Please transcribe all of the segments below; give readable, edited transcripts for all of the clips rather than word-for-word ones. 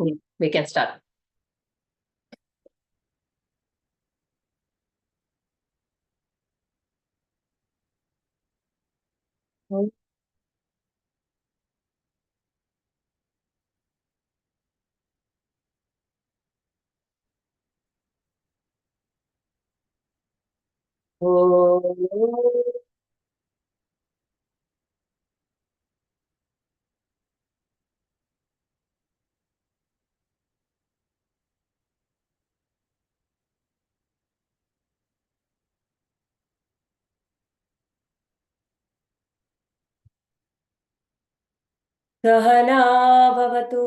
We can start. सहना भवतु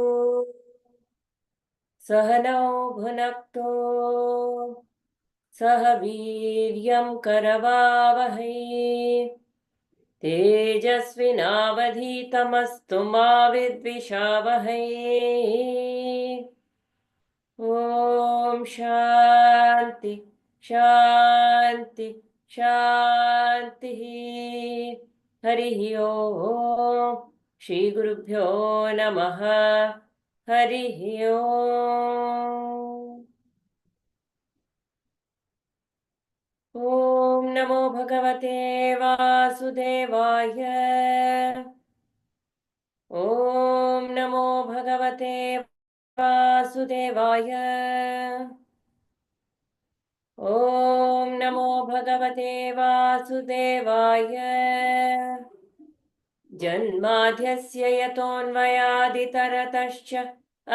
सहनौ भुनक्तु सह वीर्यं करवावहै तेजस्विनावधीतमस्तु मा विद्विषावहै ॐ शान्ति शान्ति शान्तिः हरिः ओम् श्रीगुरुभ्यो नमः हरिः ओम् ॐ नमो भगवते वासुदेवाय ॐ नमो भगवते वासुदेवाय ॐ नमो भगवते वासुदेवाय जन्माद्यस्य यतोऽन्वयादितरतश्च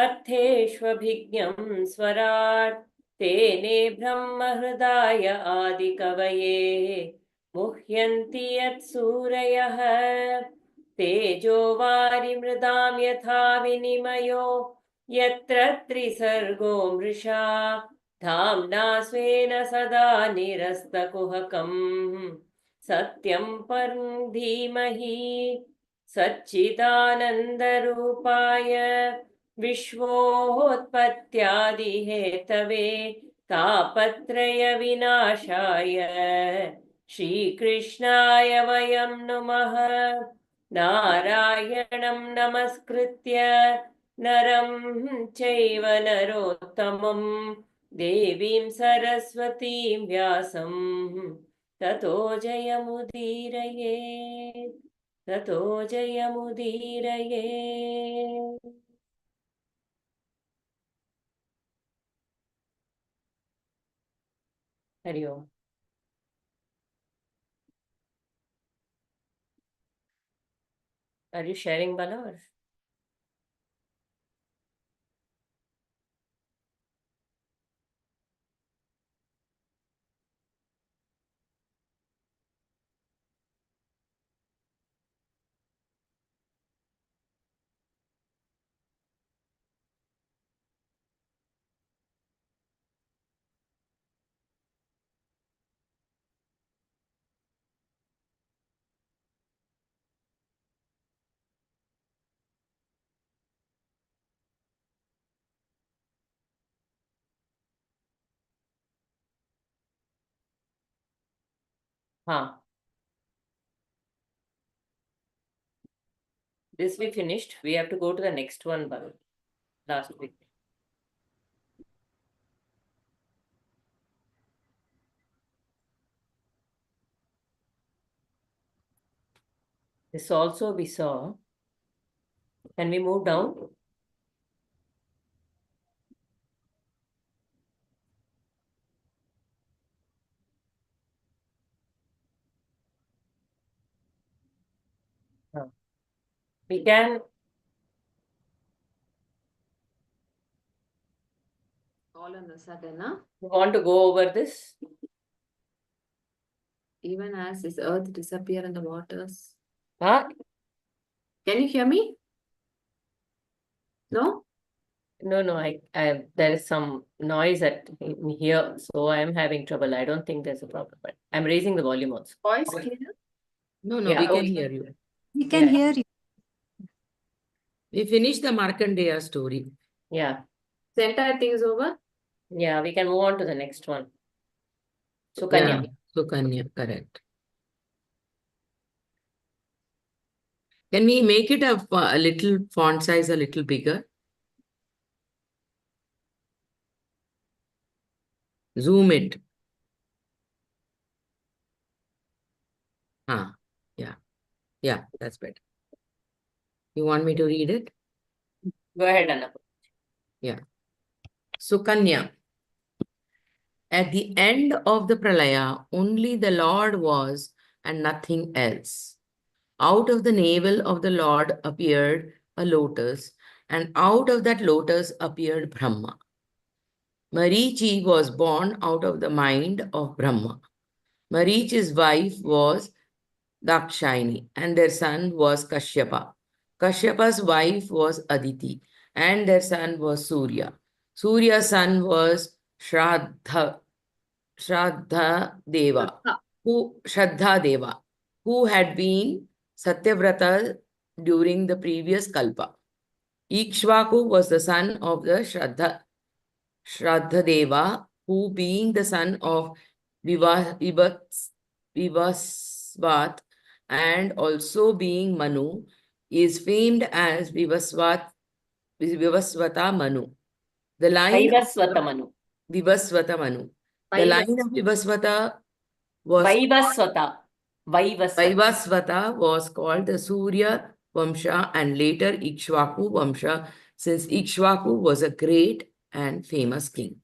अर्थेष्वभिज्ञं स्वराट् तेने ब्रह्महृदाय आदिकवये मुह्यन्ति यत्सूरयः तेजो वारिमृदां यथा विनिमयो यत्र त्रिसर्गो मृषा धाम्ना स्वेन सदा निरस्तकुहकम् सत्यं परं धीमहि सच्चिदानन्दरूपाय विश्वोत्पत्त्यादिहेतवे तापत्रयविनाशाय श्रीकृष्णाय वयं नुमः नारायणं नमस्कृत्य नरं चैव नरोत्तमं देवीं सरस्वतीं व्यासं ततो जयमुदीरये ततो जयमुदीरये हरि ओम Are you sharing, Bala? Or? Huh. This we finished. We have to go to the next one, Bala. Last week. This also we saw. Can we move down? Huh. We can. All on a sudden, huh? You want to go over this? Even as this earth disappear in the waters. Huh? Can you hear me? No? No, there is some noise in here, so I am having trouble. I don't think there's a problem, but I'm raising the volume also. Voice clear? No, Yeah, we can okay. hear you. We can Yeah. hear you. We finished the Markandeya story. Yeah, The entire thing is over? yeah, we can move on to the next one. Sukanya. Yeah, Sukanya, correct. Can we make it a little font size a little bigger? Zoom it. Ah, yeah. Yeah, that's better. You want me to read it? Go ahead, Annapurna. Yeah. Sukanya. At the end of the pralaya, only the Lord was and nothing else. Out of the navel of the Lord appeared a lotus, and out of that lotus appeared Brahma. Marichi was born out of the mind of Brahma. Marichi's wife was Dakshayani, and their son was Kashyapa. Kashyapa's wife was Aditi, and their son was Surya. Surya's son was Shraddha Deva, who had been Satyavrata during the previous Kalpa. Ikshvaku was the son of the Shraddha Deva, who being the son of Vivasvat and also being Manu, is famed as Vivasvata Manu. The line of Vaivasvata Manu. Vivasvata Manu. The line of Vivasvata was Vaivasvata. Vaivasvata. Vaivasvata was called the Surya Vamsha and later Ikshvaku Vamsha, since Ikshvaku was a great and famous king.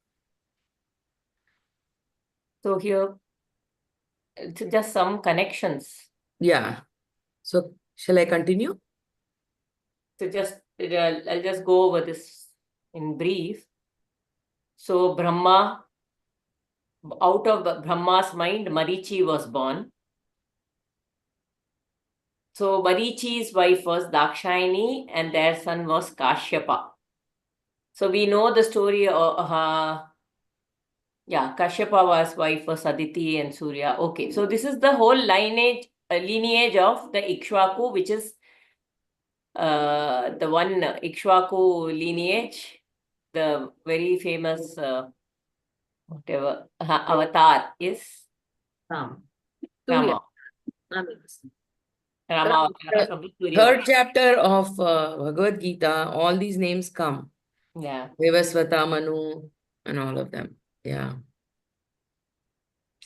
So here, it's just some connections. Yeah. So shall I continue? So I'll just go over this in brief. So Brahma, out of Brahma's mind, Marichi was born. So Marichi's wife was Dakshayani and their son was Kashyapa. So we know the story of Kashyapa wife was Aditi and Surya. Okay, so this is the whole lineage of the Ikshvaku, which is the one Ikshvaku lineage, the very famous avatar is Ram. Rama. Rama The from Surya. third chapter of Bhagavad Gita, all these names come. Yeah. Vivasvata, Manu, and all of them. Yeah.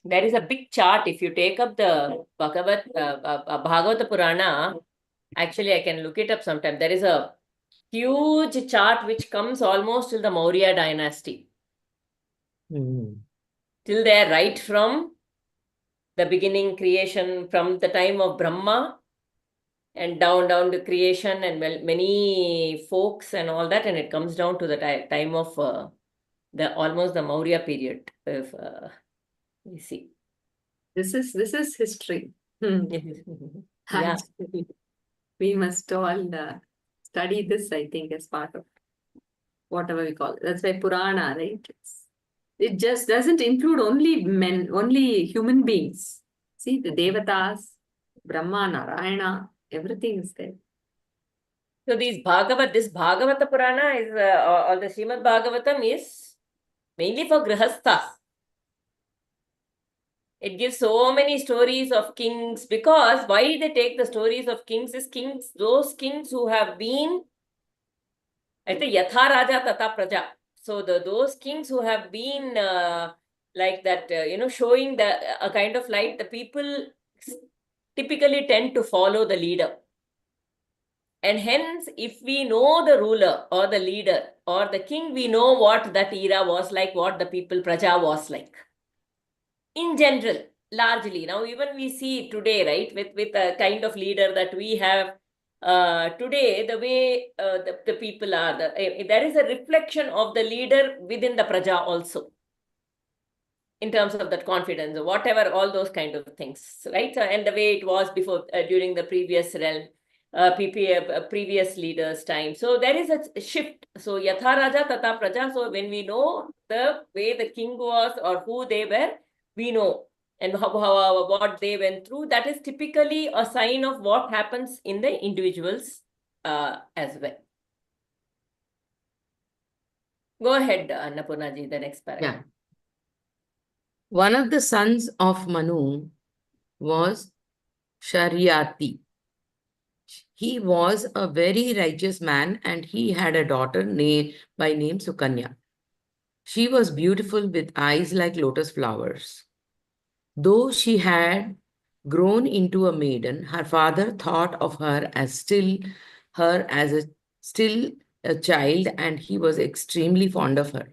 There is a big chart. If you take up the Bhagavata Purana, actually I can look it up sometime. There is a huge chart which comes almost till the Maurya dynasty. Till there, right from the beginning creation, from the time of Brahma and down to creation and many folks and all that, and it comes down to the time of almost the Maurya period. If we see. This is history. Yeah. Actually, we must all study this, I think, as part of whatever we call it. That's why Purana, right? It just doesn't include only men, only human beings. See, the Devatas, Brahma, Narayana, everything is there. So this Bhagavata Purana is, or the Srimad Bhagavatam is mainly for Grihasthas. It gives so many stories of kings, because why they take the stories of kings is those kings who have been, I think, Yatha Raja Tata Praja. So those kings who have been like that, showing a kind of light, the people typically tend to follow the leader. And hence, if we know the ruler or the leader or the king, we know what that era was like, what the people, Praja was like. In general, largely. Now, even we see today, right, with a kind of leader that we have today, the way the people are, there is a reflection of the leader within the Praja also, in terms of that confidence or whatever, all those kind of things, right? So, and the way it was before, during the previous realm, previous leaders' time. So there is a shift. So Yatha Raja Tata Praja. So when we know the way the king was or who they were, we know, and what they went through. That is typically a sign of what happens in the individuals as well. Go ahead, Annapurna ji, the next paragraph. Yeah. One of the sons of Manu was Sharyati. He was a very righteous man and he had a daughter by name Sukanya. She was beautiful with eyes like lotus flowers. Though she had grown into a maiden, her father thought of her as still a child, and he was extremely fond of her.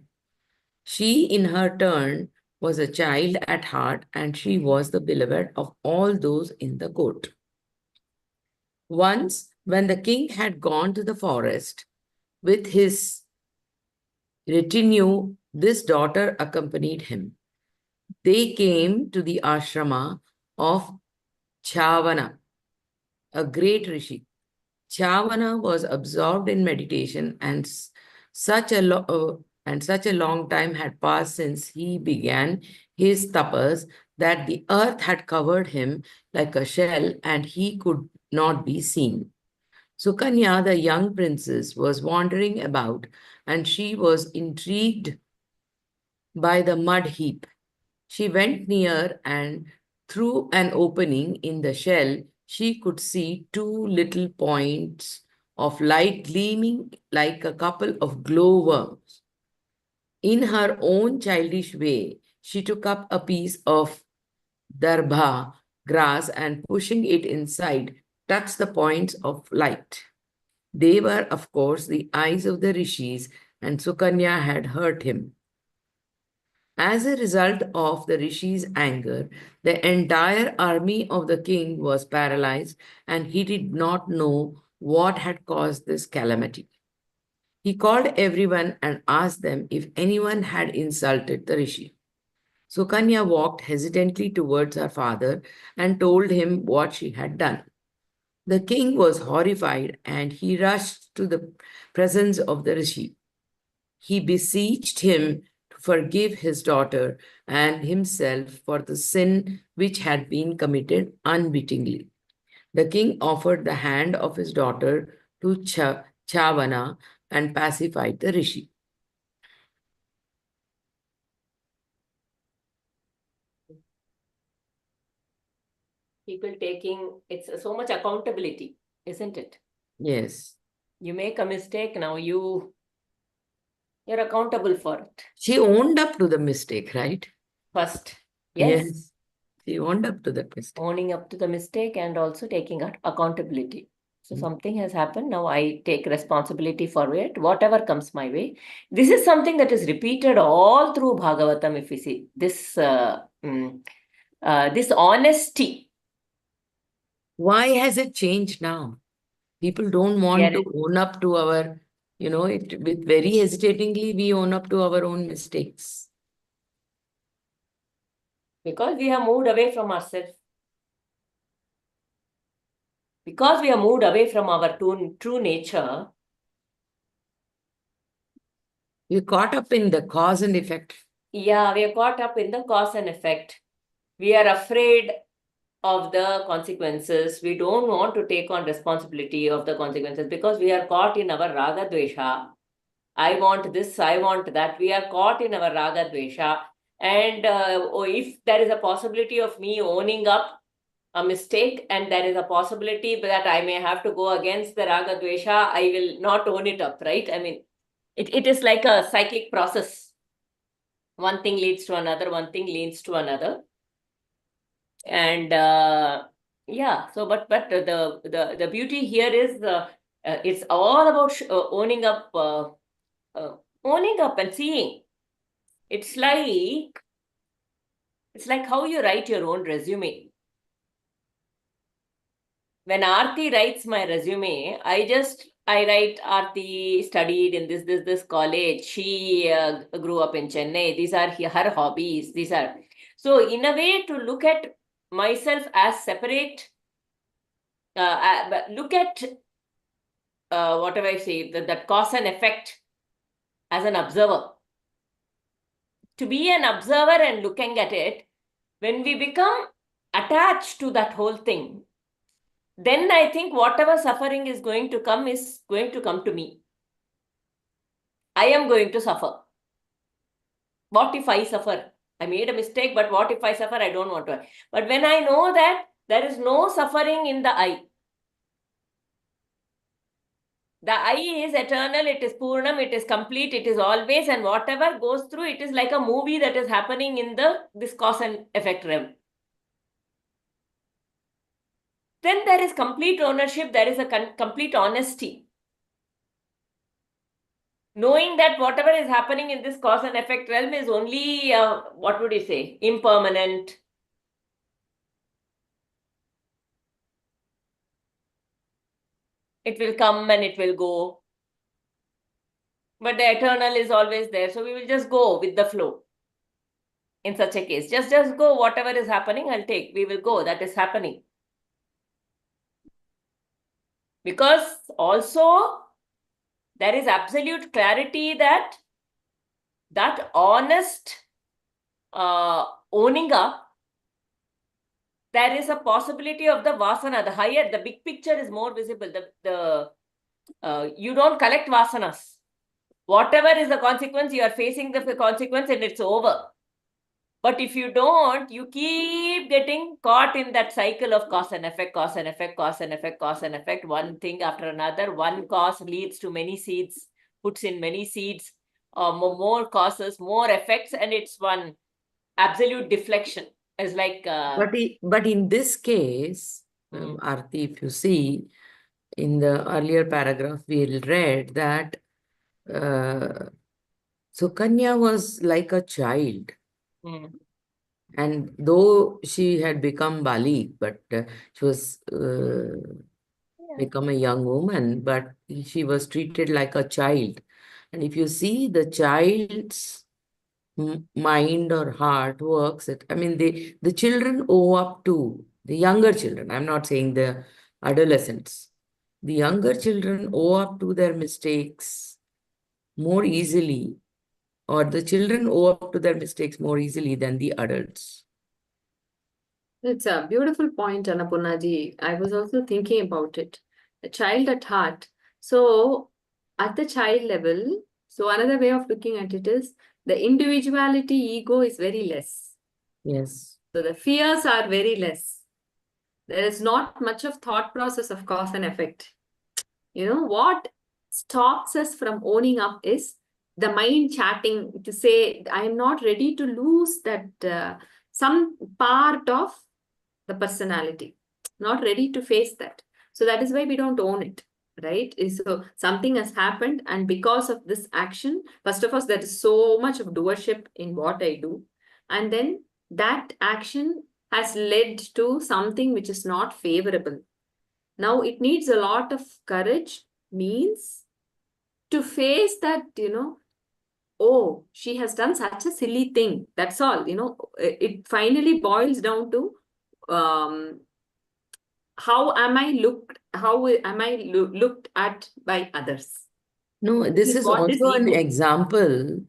She, in her turn, was a child at heart, and she was the beloved of all those in the court. Once, when the king had gone to the forest with his retinue, this daughter accompanied him. They came to the ashrama of Chavana, a great rishi. Chavana was absorbed in meditation, and such a long time had passed since he began his tapas that the earth had covered him like a shell, and he could not be seen. Sukanya, the young princess, was wandering about, and she was intrigued by the mud heap. She went near, and through an opening in the shell, she could see two little points of light gleaming like a couple of glowworms. In her own childish way, she took up a piece of darbha grass and, pushing it inside, touched the points of light. They were, of course, the eyes of the rishis, and Sukanya had hurt him. As a result of the rishis' anger, the entire army of the king was paralyzed, and he did not know what had caused this calamity. He called everyone and asked them if anyone had insulted the rishi. Sukanya walked hesitantly towards her father and told him what she had done. The king was horrified, and he rushed to the presence of the rishi. He beseeched him to forgive his daughter and himself for the sin which had been committed unwittingly. The king offered the hand of his daughter to Chavana and pacified the rishi. People taking, it's so much accountability, isn't it? Yes. You make a mistake, now you're accountable for it. She owned up to the mistake, right? First, yes, She owned up to that mistake. owning up to the mistake and also taking accountability. So something has happened, now I take responsibility for it, whatever comes my way. This is something that is repeated all through Bhagavatam, if we see. This honesty. Why has it changed now? People don't want to own up to our, with very hesitatingly, we own up to our own mistakes. Because we have moved away from ourselves. Because we have moved away from our true nature. We're caught up in the cause and effect. Yeah, we are caught up in the cause and effect. We are afraid of the consequences. We don't want to take on responsibility of the consequences because we are caught in our raga dvesha. I want this, I want that. We are caught in our raga dvesha. And if there is a possibility of me owning up a mistake and there is a possibility that I may have to go against the raga dvesha, I will not own it up, right? I mean, it is like a cyclic process. One thing leads to another, one thing leads to another. And yeah, so but the beauty here is it's all about owning up and seeing. It's like how you write your own resume. When Aarti writes my resume, I write Aarti studied in this college. She grew up in Chennai. These are her hobbies. These are, so in a way to look at myself as separate. But look at whatever I say, that cause and effect as an observer. To be an observer and looking at it, when we become attached to that whole thing, then I think whatever suffering is going to come to me. I am going to suffer. What if I suffer? I made a mistake, but what if I suffer? I don't want to. But when I know that there is no suffering in the I, The I is eternal, it is Purnam, it is complete, it is always, and whatever goes through, it is like a movie that is happening in this cause and effect realm. Then there is complete ownership, there is a complete honesty. Knowing that whatever is happening in this cause and effect realm is only, what would you say, impermanent. It will come and it will go. But the eternal is always there. So we will just go with the flow. In such a case, just go, whatever is happening, I'll take. We will go, that is happening. Because also, there is absolute clarity that honest owning up, there is a possibility of the vasana, the higher, the big picture is more visible. You don't collect vasanas. Whatever is the consequence, you are facing the consequence and it's over. But if you don't, you keep getting caught in that cycle of cause and effect, cause and effect, cause and effect, cause and effect, one thing after another. One cause leads to many seeds, puts in many seeds, more causes, more effects, and it's one absolute deflection. It's like... But in this case, Aarti, if you see, in the earlier paragraph, we read that Sukanya was like a child. And though she had become Bali, but she was become a young woman, but she was treated like a child. And if you see the child's mind or heart works, the children owe up to the younger children. I'm not saying the adolescents. The younger children owe up to their mistakes more easily, or the children owe up to their mistakes more easily than the adults. It's a beautiful point, Annapurnaji. I was also thinking about it. A child at heart. So, at the child level, so another way of looking at it is the individuality ego is very less. Yes. So, the fears are very less. There is not much of thought process of cause and effect. You know, what stops us from owning up is the mind chatting to say, I am not ready to lose that some part of the personality, not ready to face that. So that is why we don't own it, right? So something has happened, and because of this action, first of all, there is so much of doership in what I do. And then that action has led to something which is not favorable. Now it needs a lot of courage, means to face that, oh, she has done such a silly thing. That's all, it finally boils down to how am I looked at by others? No, this is what is also an ego. example.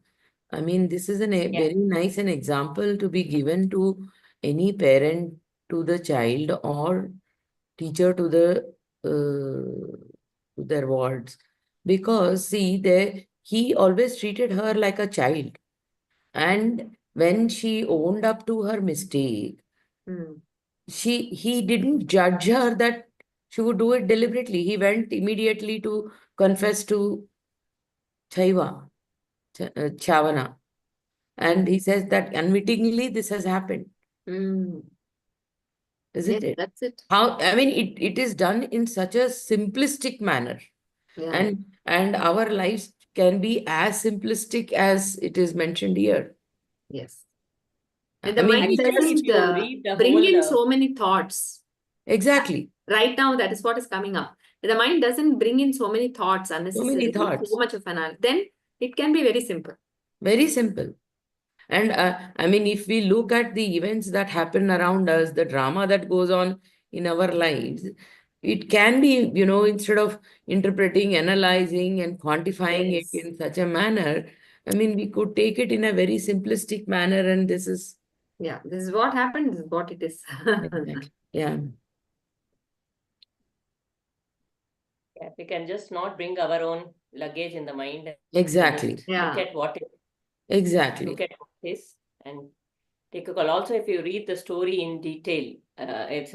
This is very nice an example to be given to any parent to the child or teacher to their wards. Because see, he always treated her like a child. And when she owned up to her mistake, he didn't judge her that she would do it deliberately. He went immediately to confess to Chavana. And he says that unwittingly this has happened. Isn't it? That's it. It is done in such a simplistic manner. Yeah. And our lives can be as simplistic as it is mentioned here. Yes. I And the mean, mind we doesn't you read the bring whole, in so many thoughts. Exactly. Right now, that is what is coming up. The mind doesn't bring in so many thoughts unnecessarily, thoughts. so much of analysis. Then it can be very simple. Very simple. And if we look at the events that happen around us, the drama that goes on in our lives, it can be, instead of interpreting, analyzing, and quantifying Yes. it in such a manner, we could take it in a very simplistic manner, and this is... Yeah, this is what happened, this is what it is. Exactly. Yeah. we can just not bring our own luggage in the mind. Exactly. Just Yeah. look at what it Exactly. look at what it is and take a call. Also, if you read the story in detail, it's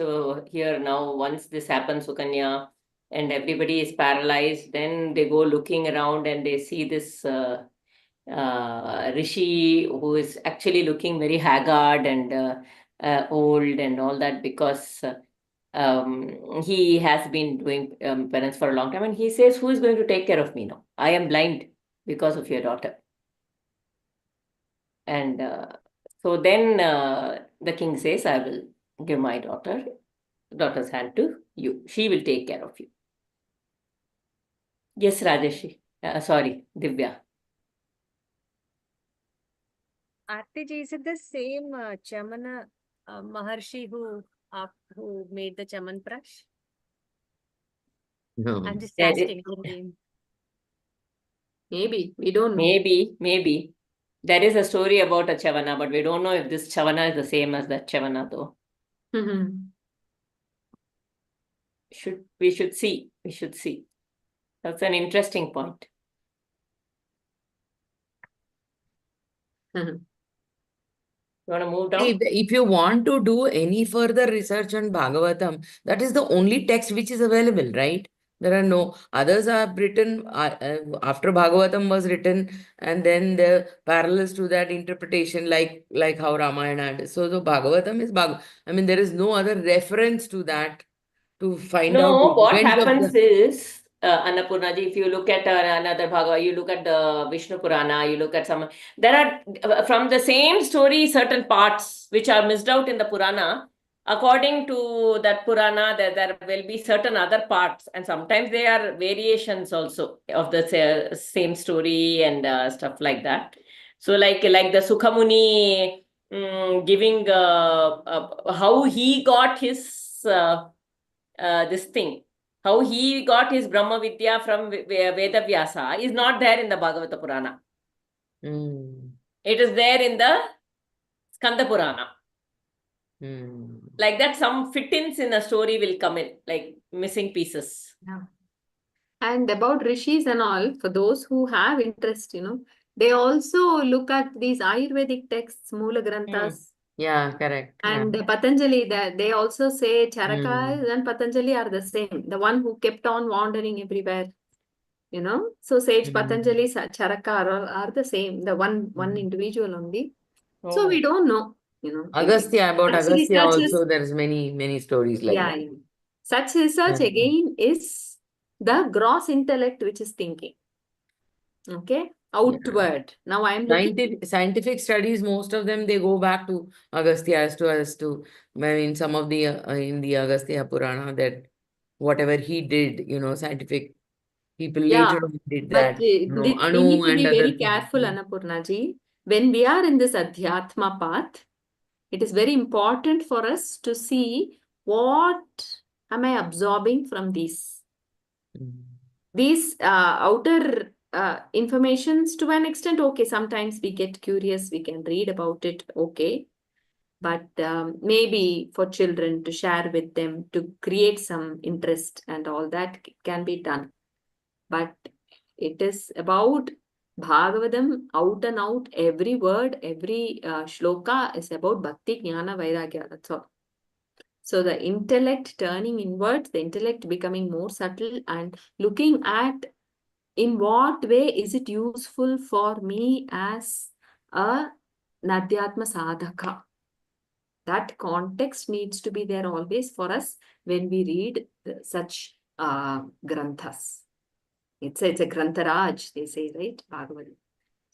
here now, once this happens, Sukanya and everybody is paralyzed. Then they go looking around and they see this Rishi who is actually looking very haggard and old and all that, because he has been doing penance for a long time, and he says, who is going to take care of me now? I am blind because of your daughter. And so then the king says, I will give my daughter's hand to you. She will take care of you. Yes, Rajeshi. Sorry, Divya. Artiji, is it the same Chamana Maharshi who made the Chaman Prash? No. I'm just That asking. Him. Maybe. We don't know. Maybe. There is a story about a Chavana, but we don't know if this Chavana is the same as that Chavana, though. We should see. That's an interesting point. You want to move down? If you want to do any further research on Bhagavatam, that is the only text which is available, right? There are no others are written after Bhagavatam was written, and then the parallels to that interpretation, like how Ramayana. So the Bhagavatam is I mean, there is no other reference to that to find out No, the what events of happens the. is, Annapurnaji, if you look at another Bhagavad, you look at the Vishnu Purana, you look at some, there are from the same story, certain parts which are missed out in the Purana. According to that Purana, there will be certain other parts, and sometimes they are variations also of the same story and stuff like that. So, like the Sukhamuni giving how he got his this thing, how he got his Brahma Vidya from Veda Vyasa is not there in the Bhagavata Purana. It is there in the Skanda Purana. Like that, some fit-ins in a story will come in, like missing pieces. Yeah. And about rishis and all, for those who have interest, they also look at these Ayurvedic texts, Mula Granthas. Yeah, correct. And Patanjali, they also say Charaka and Patanjali are the same. The one who kept on wandering everywhere, So sage Patanjali, Charaka are the same. The one individual only. So we don't know, Agastya, about Such Agastya researches- also, there's many stories like that. yeah. Such research again is the gross intellect which is thinking. Okay, outward. Now I am looking. Scientific studies, most of them, they go back to Agastya as to I mean, some of the in the Agastya Purana, that whatever he did, scientific people later on did But that. we Anu need to and be other very things. careful, Annapurnaji. When we are in this Adhyatma path, it is very important for us to see what am I absorbing from these. These outer informations, to an extent, okay, sometimes we get curious, we can read about it, okay. But maybe for children, to share with them, to create some interest and all that can be done. But it is about Bhagavatam, out and out, every word, every shloka is about Bhakti, Jnana, Vairagya, that's all. So the intellect turning inwards, the intellect becoming more subtle and looking at in what way is it useful for me as a Nadhyatma Sadhaka. That context needs to be there always for us when we read such granthas. It's a Grantharaj, they say, right? Bhagavatam.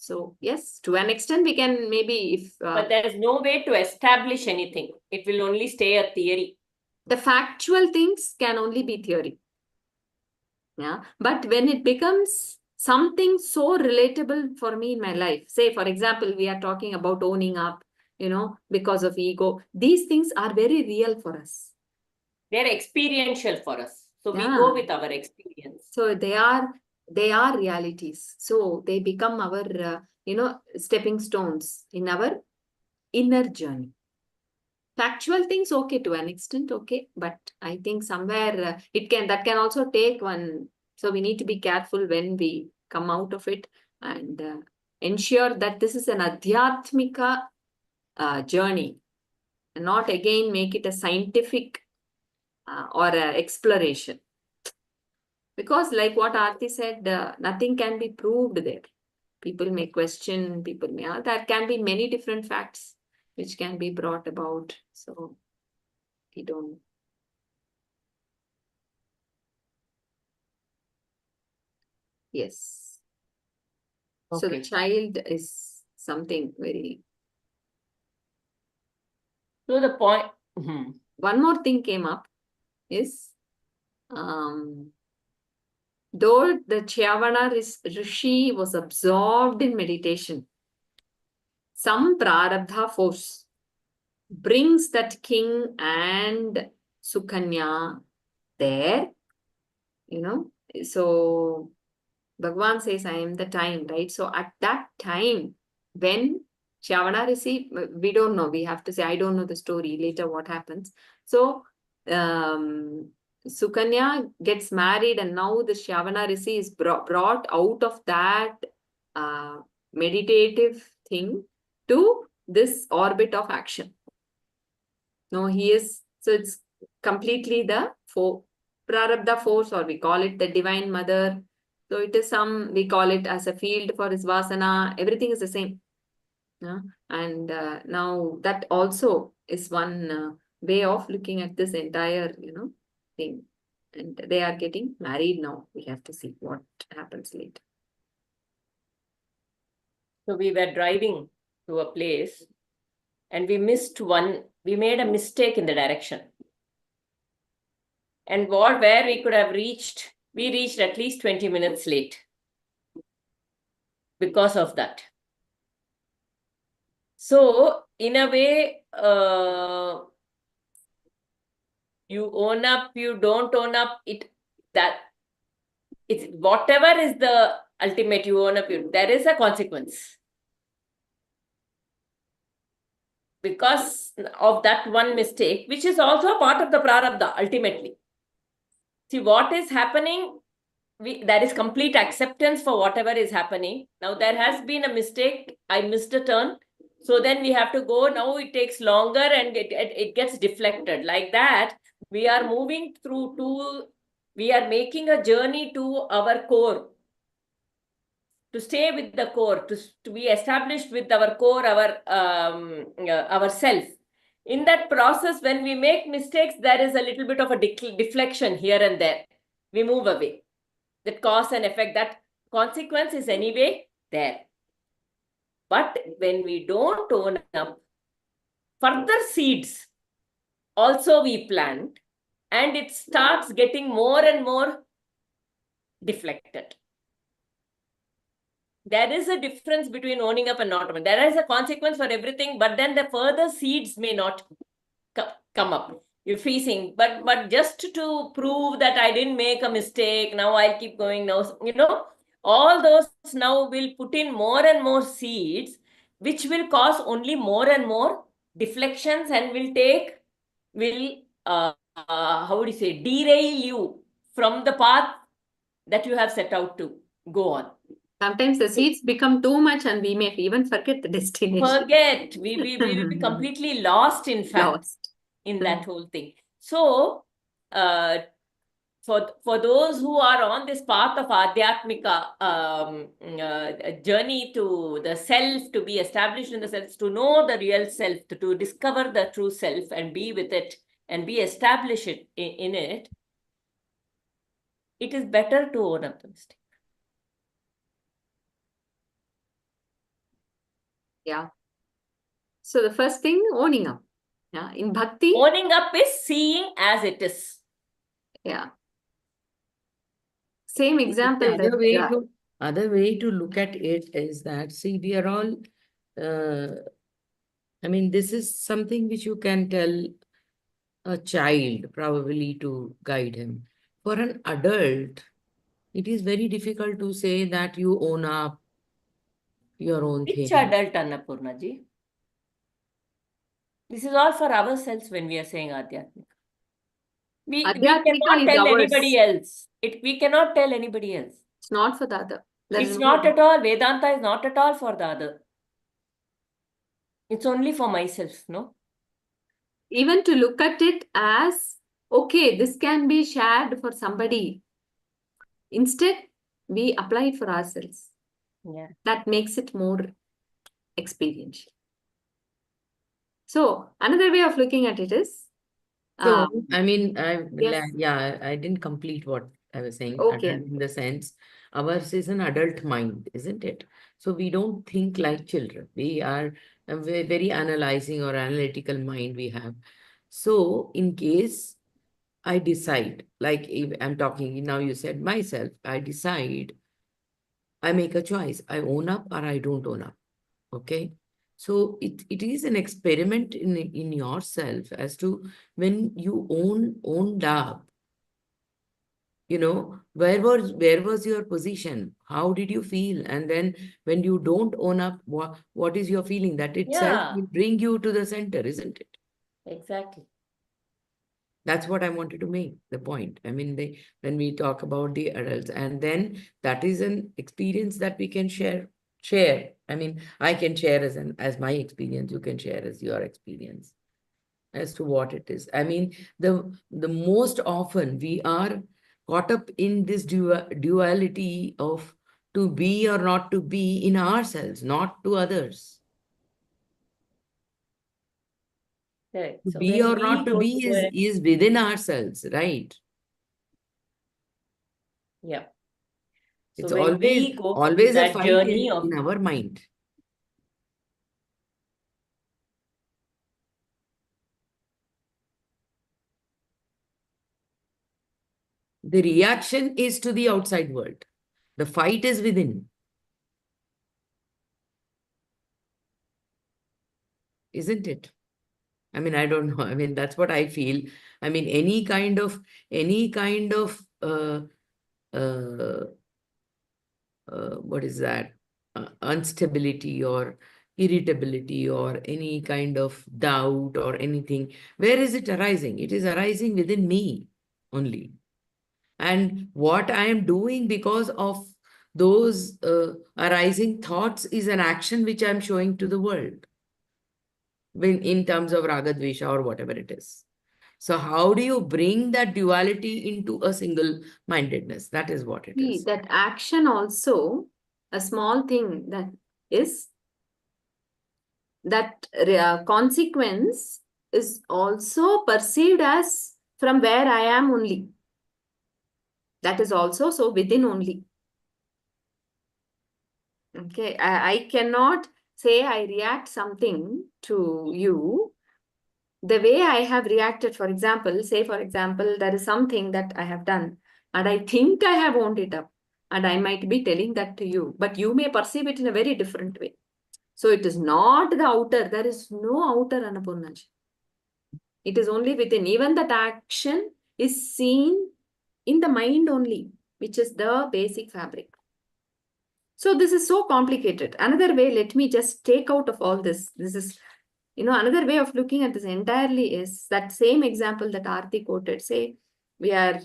So yes, to an extent we can maybe if... but there is no way to establish anything. It will only stay a theory. The factual things can only be theory. Yeah, but when it becomes something so relatable for me in my life, say for example, we are talking about owning up, because of ego, these things are very real for us. They're experiential for us. So we go with our experience. So they are realities. So they become our, stepping stones in our inner journey. Factual things, okay, to an extent, okay. But I think somewhere that can also take one. So we need to be careful when we come out of it and ensure that this is an adhyatmika journey and not again make it a scientific or exploration. Because like what Aarti said, nothing can be proved there. People may question, people may, there can be many different facts which can be brought about. So we don't. Yes. So the Okay. child is something very. To the point. Mhm. One more thing came up is though the Chyavana Rishi was absorbed in meditation, some prarabdha force brings that king and Sukanya there, So Bhagavan says, I am the time, right? So at that time, when Chavana Rishi, we don't know, we have to say, I don't know the story later what happens. So Sukanya gets married, and now the Chavana Rishi is brought out of that meditative thing to this orbit of action. No, he is, so it's completely the Prarabdha force, or we call it the Divine Mother. So it is we call it as a field for his Vasana, everything is the same. And now that also is one way of looking at this entire, thing. And they are getting married now. We have to see what happens later. So we were driving to a place and we made a mistake in the direction. And where we could have reached, we reached at least 20 minutes late because of that. So in a way, you own up, you don't own up, it's whatever is the ultimate, you own up, there is a consequence. Because of that one mistake, which is also a part of the prarabdha, ultimately. See, what is happening, there is complete acceptance for whatever is happening. Now, there has been a mistake, I missed a turn. So then we have to go, now it takes longer and it gets deflected. Like that, we are moving we are making a journey to our core. To stay with the core, to be established with our core, our self. In that process, when we make mistakes, there is a little bit of a deflection here and there. We move away. That cause and effect, that consequence is anyway there. But when we don't own up, further seeds also we plant, and it starts getting more and more deflected. There is a difference between owning up and not owning. There is a consequence for everything, but then the further seeds may not come up. You're freezing, but just to prove that I didn't make a mistake, now I'll keep going now, all those now will put in more and more seeds, which will cause only more and more deflections and how would you say, derail you from the path that you have set out to go on. Sometimes the seeds become too much and we may even forget the destination. We will be completely lost, in fact, in that whole thing. So, for those who are on this path of Adhyatmika journey to the self, to be established in the self, to know the real self, to discover the true self and be with it and be established in it, it is better to own up the mistake. Yeah. So the first thing, owning up. Yeah. In bhakti. Owning up is seeing as it is. Yeah. Same example. The other way to look at it is that, see, we are all, this is something which you can tell a child probably to guide him. For an adult, it is very difficult to say that you own up your own Which thing. adult, Annapurna ji? This is all for ourselves when we are saying Adhyatmika. We cannot tell anybody else. We cannot tell anybody else. It's not for the other. It's not at all. Vedanta is not at all for the other. It's only for myself, no? Even to look at it as, okay, this can be shared for somebody. Instead, we apply it for ourselves. Yeah. That makes it more experiential. So another way of looking at it is, So, I mean, yes. yeah, I didn't complete what I was saying. Okay. Adult in the sense, ours is an adult mind, isn't it? So we don't think like children. We are a very analyzing or analytical mind we have. So in case I decide, like if I'm talking now, you said myself, I decide, I make a choice. I own up or I don't own up. Okay. So it is an experiment in yourself as to when you owned up, where was your position? How did you feel? And then when you don't own up, what is your feeling? That itself Yeah. will bring you to the center, isn't it? Exactly. That's what I wanted to make the point. I mean, when we talk about the adults, and then that is an experience that we can share. Share. I mean, I can share as my experience. You can share as your experience as to what it is. I mean, the most often we are caught up in this duality of to be or not to be in ourselves, not to others. Correct. To So be when or we not to go be to the, is within ourselves, right? yeah. So It's when always we go to always a that fight journey of, in our mind. The reaction is to the outside world. The fight is within, isn't it? I mean, I don't know. I mean, that's what I feel. I mean, any kind of uh, what is that? Instability or irritability or any kind of doubt or anything. Where is it arising? It is arising within me only. And what I am doing because of those arising thoughts is an action which I'm showing to the world in terms of raga dvesha or whatever it is. So how do you bring that duality into a single mindedness? That is what it See, is. that action also, a small thing that is that consequence is also perceived as from where I am only. That is also so within only. Okay, I cannot say I react something to you the way I have reacted. For example, say for example, there is something that I have done and I think I have owned it up and I might be telling that to you, but you may perceive it in a very different way. So it is not the outer. There is no outer, Annapurnaji. It is only within. Even that action is seen in the mind only, which is the basic fabric. So this is so complicated. Another way, let me just take out of all this. This is, another way of looking at this entirely is that same example that Aarti quoted. Say, we are,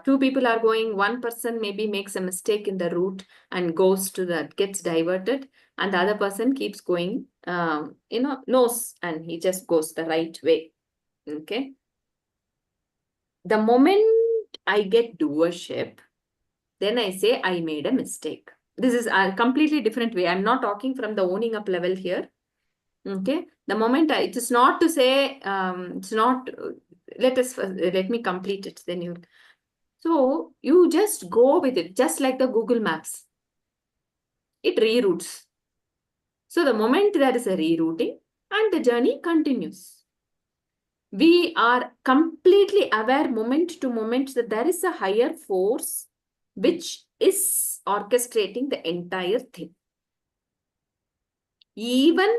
two people are going, one person maybe makes a mistake in the route and gets diverted, and the other person keeps going, knows, and he just goes the right way. Okay. The moment I get doership, then I say I made a mistake. This is a completely different way. I'm not talking from the owning up level here. Okay. The moment it is not to say, it's not, let me complete it. Then so you just go with it, just like the Google Maps. It reroutes. So the moment there is a rerouting and the journey continues. We are completely aware moment to moment that there is a higher force which is orchestrating the entire thing. Even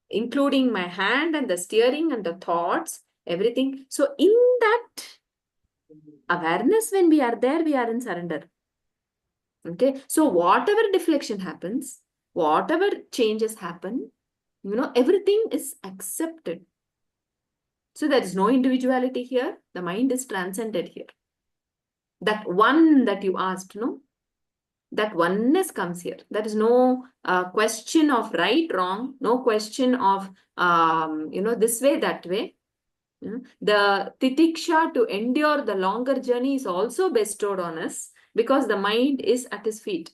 including my hand and the steering and the thoughts, everything. So in that awareness, when we are there, we are in surrender. Okay. So whatever deflection happens, whatever changes happen, everything is accepted. So there is no individuality here. The mind is transcended here. That one that you asked, that oneness comes here. There is no question of right, wrong, no question of, this way, that way. The titiksha to endure the longer journey is also bestowed on us. because the mind is at his feet.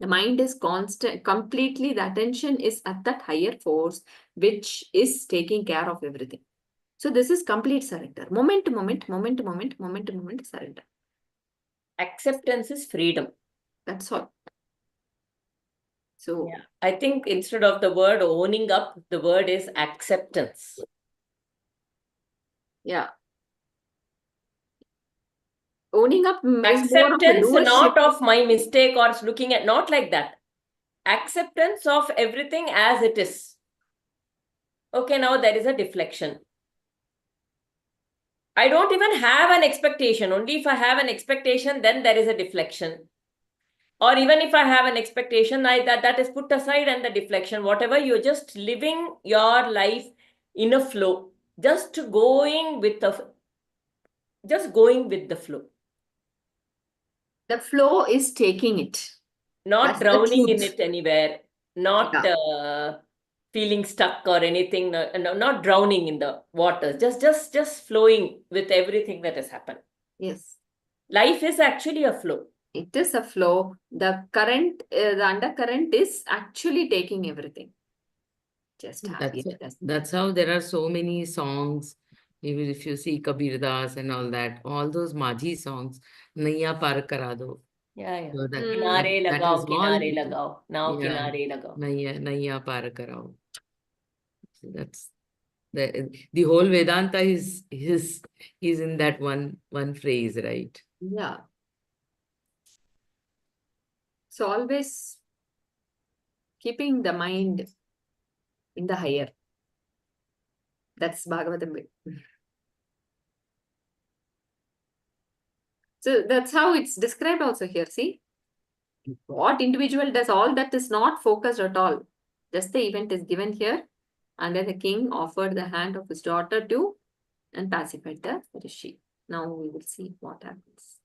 The mind is constant, completely, the attention is at that higher force, which is taking care of everything. So this is complete surrender. Moment to moment, moment to moment, moment to moment, surrender. Acceptance is freedom. That's all. So Yeah. I think instead of the word owning up, the word is acceptance. yeah. Owning up is more of a Acceptance, doership. not of my mistake or looking at, not like that. Acceptance of everything as it is. Okay, now there is a deflection. I don't even have an expectation. Only if I have an expectation, then there is a deflection. Or even if I have an expectation, that is put aside and the deflection. Whatever, you're just living your life in a flow. Just going with the flow. The flow is taking it. Not That's the drowning in truth. it anywhere. Not feeling stuck or anything. Not drowning in the waters. Just flowing with everything that has happened. Yes. Life is actually a flow. It is a flow. The current, the undercurrent is actually taking everything. Just happy. That's how there are so many songs. Even if you see Kabir Das and all that, all those Majhi songs, Naiya Par Kara Do. Yeah. So that, Kinare that lagao, is all. kinare lagao. Now Yeah, kinare lagao. Naiya Par Karao. So that's the whole Vedanta is in that one phrase, right? Yeah. So always keeping the mind in the higher. That's Bhagavatam. So that's how it's described also here. See, what individual does, all that is not focused at all. Just the event is given here. And then the king offered the hand of his daughter to and pacified the rishi. Now we will see what happens.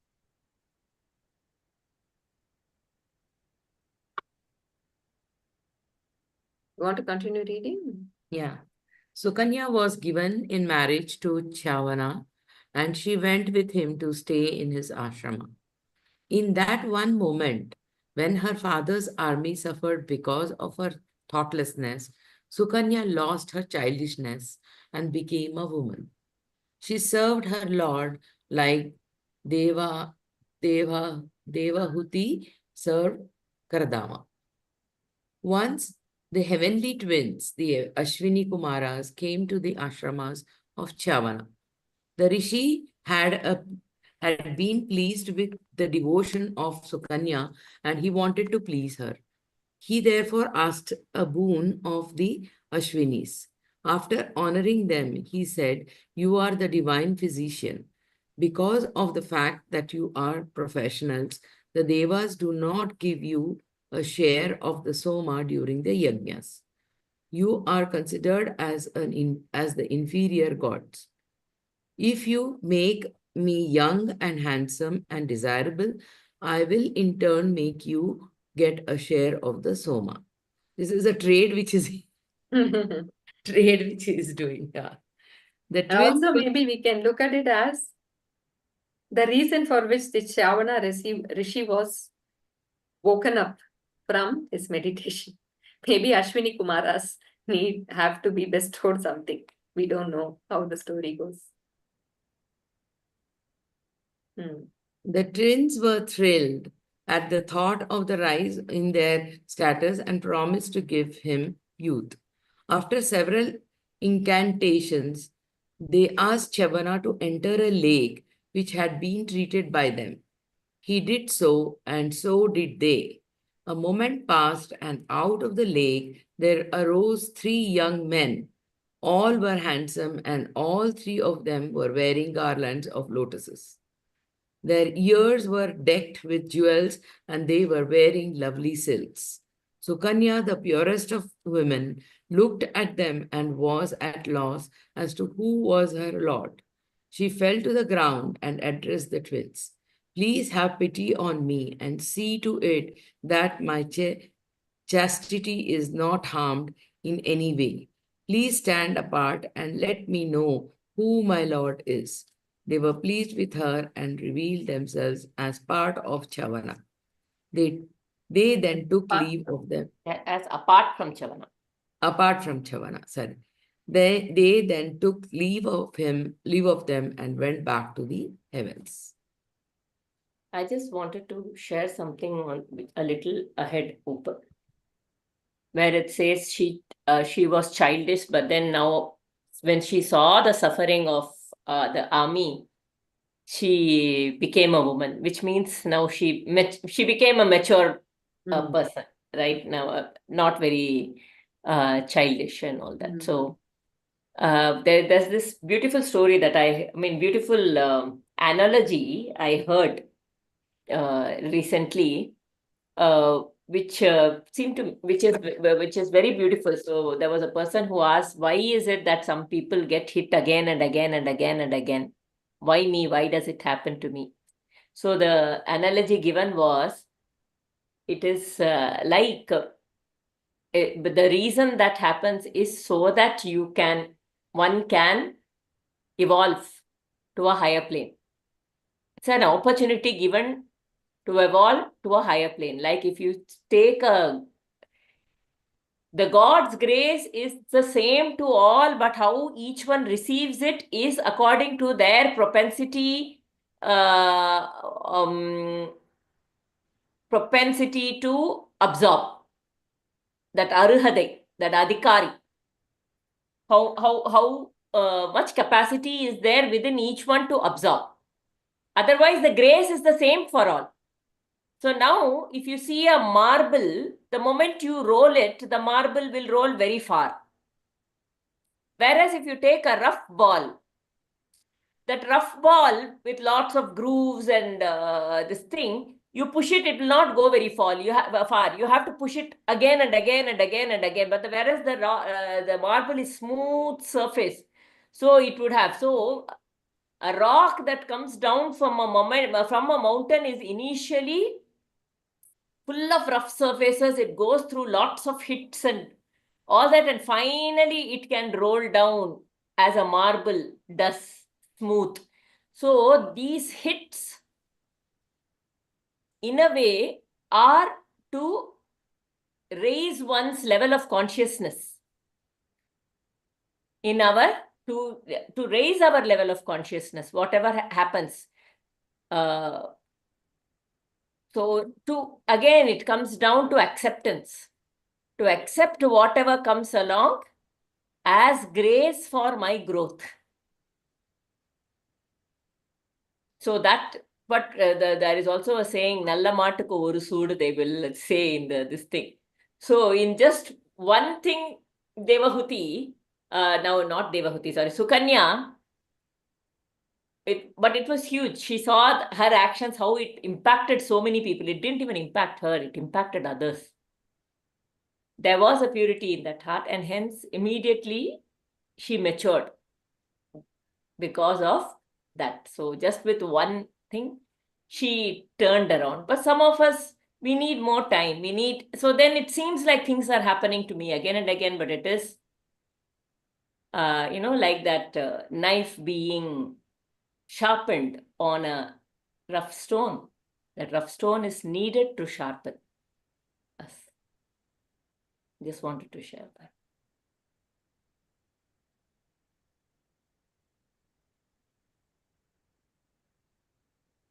You want to continue reading? Yeah. Sukanya was given in marriage to Chavana, and she went with him to stay in his ashrama. In that one moment, when her father's army suffered because of her thoughtlessness, Sukanya lost her childishness and became a woman. She served her lord like Devahuti served Kardama. Once, the heavenly twins, the Ashwini Kumaras, came to the ashramas of Chavana. The rishi had been pleased with the devotion of Sukanya and he wanted to please her. He therefore asked a boon of the Ashwinis. After honoring them, he said, "You are the divine physician. Because of the fact that you are professionals, the Devas do not give you a share of the Soma during the Yajnas. You are considered as the inferior gods. If you make me young and handsome and desirable, I will in turn make you get a share of the Soma." This is a trade which is doing. Yeah. The twins. Also, maybe we can look at it as the reason for which the Chavana rishi was woken up from his meditation. Maybe Ashwini Kumaras have to be bestowed something. We don't know how the story goes. The twins were thrilled at the thought of the rise in their status and promised to give him youth. After several incantations, they asked Chavana to enter a lake which had been treated by them. He did so, and so did they. A moment passed, and out of the lake there arose 3 young men. All were handsome, and all 3 of them were wearing garlands of lotuses. Their ears were decked with jewels, and they were wearing lovely silks. Sukanya, the purest of women, looked at them and was at loss as to who was her lord. She fell to the ground and addressed the twins. "Please have pity on me and see to it that my chastity is not harmed in any way. Please stand apart and let me know who my lord is." They were pleased with her and revealed themselves as part of Chavana. They then took leave of them. As apart from Chavana. Apart from Chavana, sorry. They then took leave of them and went back to the heavens. I just wanted to share something on a little ahead, Upa, where it says she was childish, but then now when she saw the suffering of the army, she became a woman, which means now she became a mature person, right? Now, not very childish and all that. So there's this beautiful story that beautiful analogy I heard recently, which which is very beautiful. So there was a person who asked, why is it that some people get hit again and again and again and again? Why me? Why does it happen to me? So the analogy given was, it is but the reason that happens is so that one can evolve to a higher plane. It's an opportunity given to evolve to a higher plane. Like if you take the God's grace is the same to all, but how each one receives it is according to their propensity to absorb. That arhadai, that adhikari. How much capacity is there within each one to absorb. Otherwise, the grace is the same for all. So now, if you see a marble, the moment you roll it, the marble will roll very far. Whereas if you take a rough ball, that rough ball with lots of grooves and this thing, you push it, it will not go very far. You have to push it again and again and again and again. But whereas the marble is smooth surface, so it would have. So a rock that comes down from a mountain is initially full of rough surfaces. It goes through lots of hits and all that, and finally it can roll down as a marble does, smooth. So these hits, in a way, are to raise one's level of consciousness. To raise our level of consciousness, whatever happens. So again, it comes down to acceptance. To accept whatever comes along as grace for my growth. So that, but there is also a saying, Nalla maattukku oru soodu, they will say in this thing. So in just one thing, Devahuti, now not Devahuti, sorry, Sukanya, but it was huge. She saw her actions, how it impacted so many people. It didn't even impact her, it impacted others. There was a purity in that heart, and hence immediately she matured because of that. So just with one thing, she turned around. But some of us, we need more time. So then it seems like things are happening to me again and again, but it is, like that knife being sharpened on a rough stone. That rough stone is needed to sharpen us. Just wanted to share that.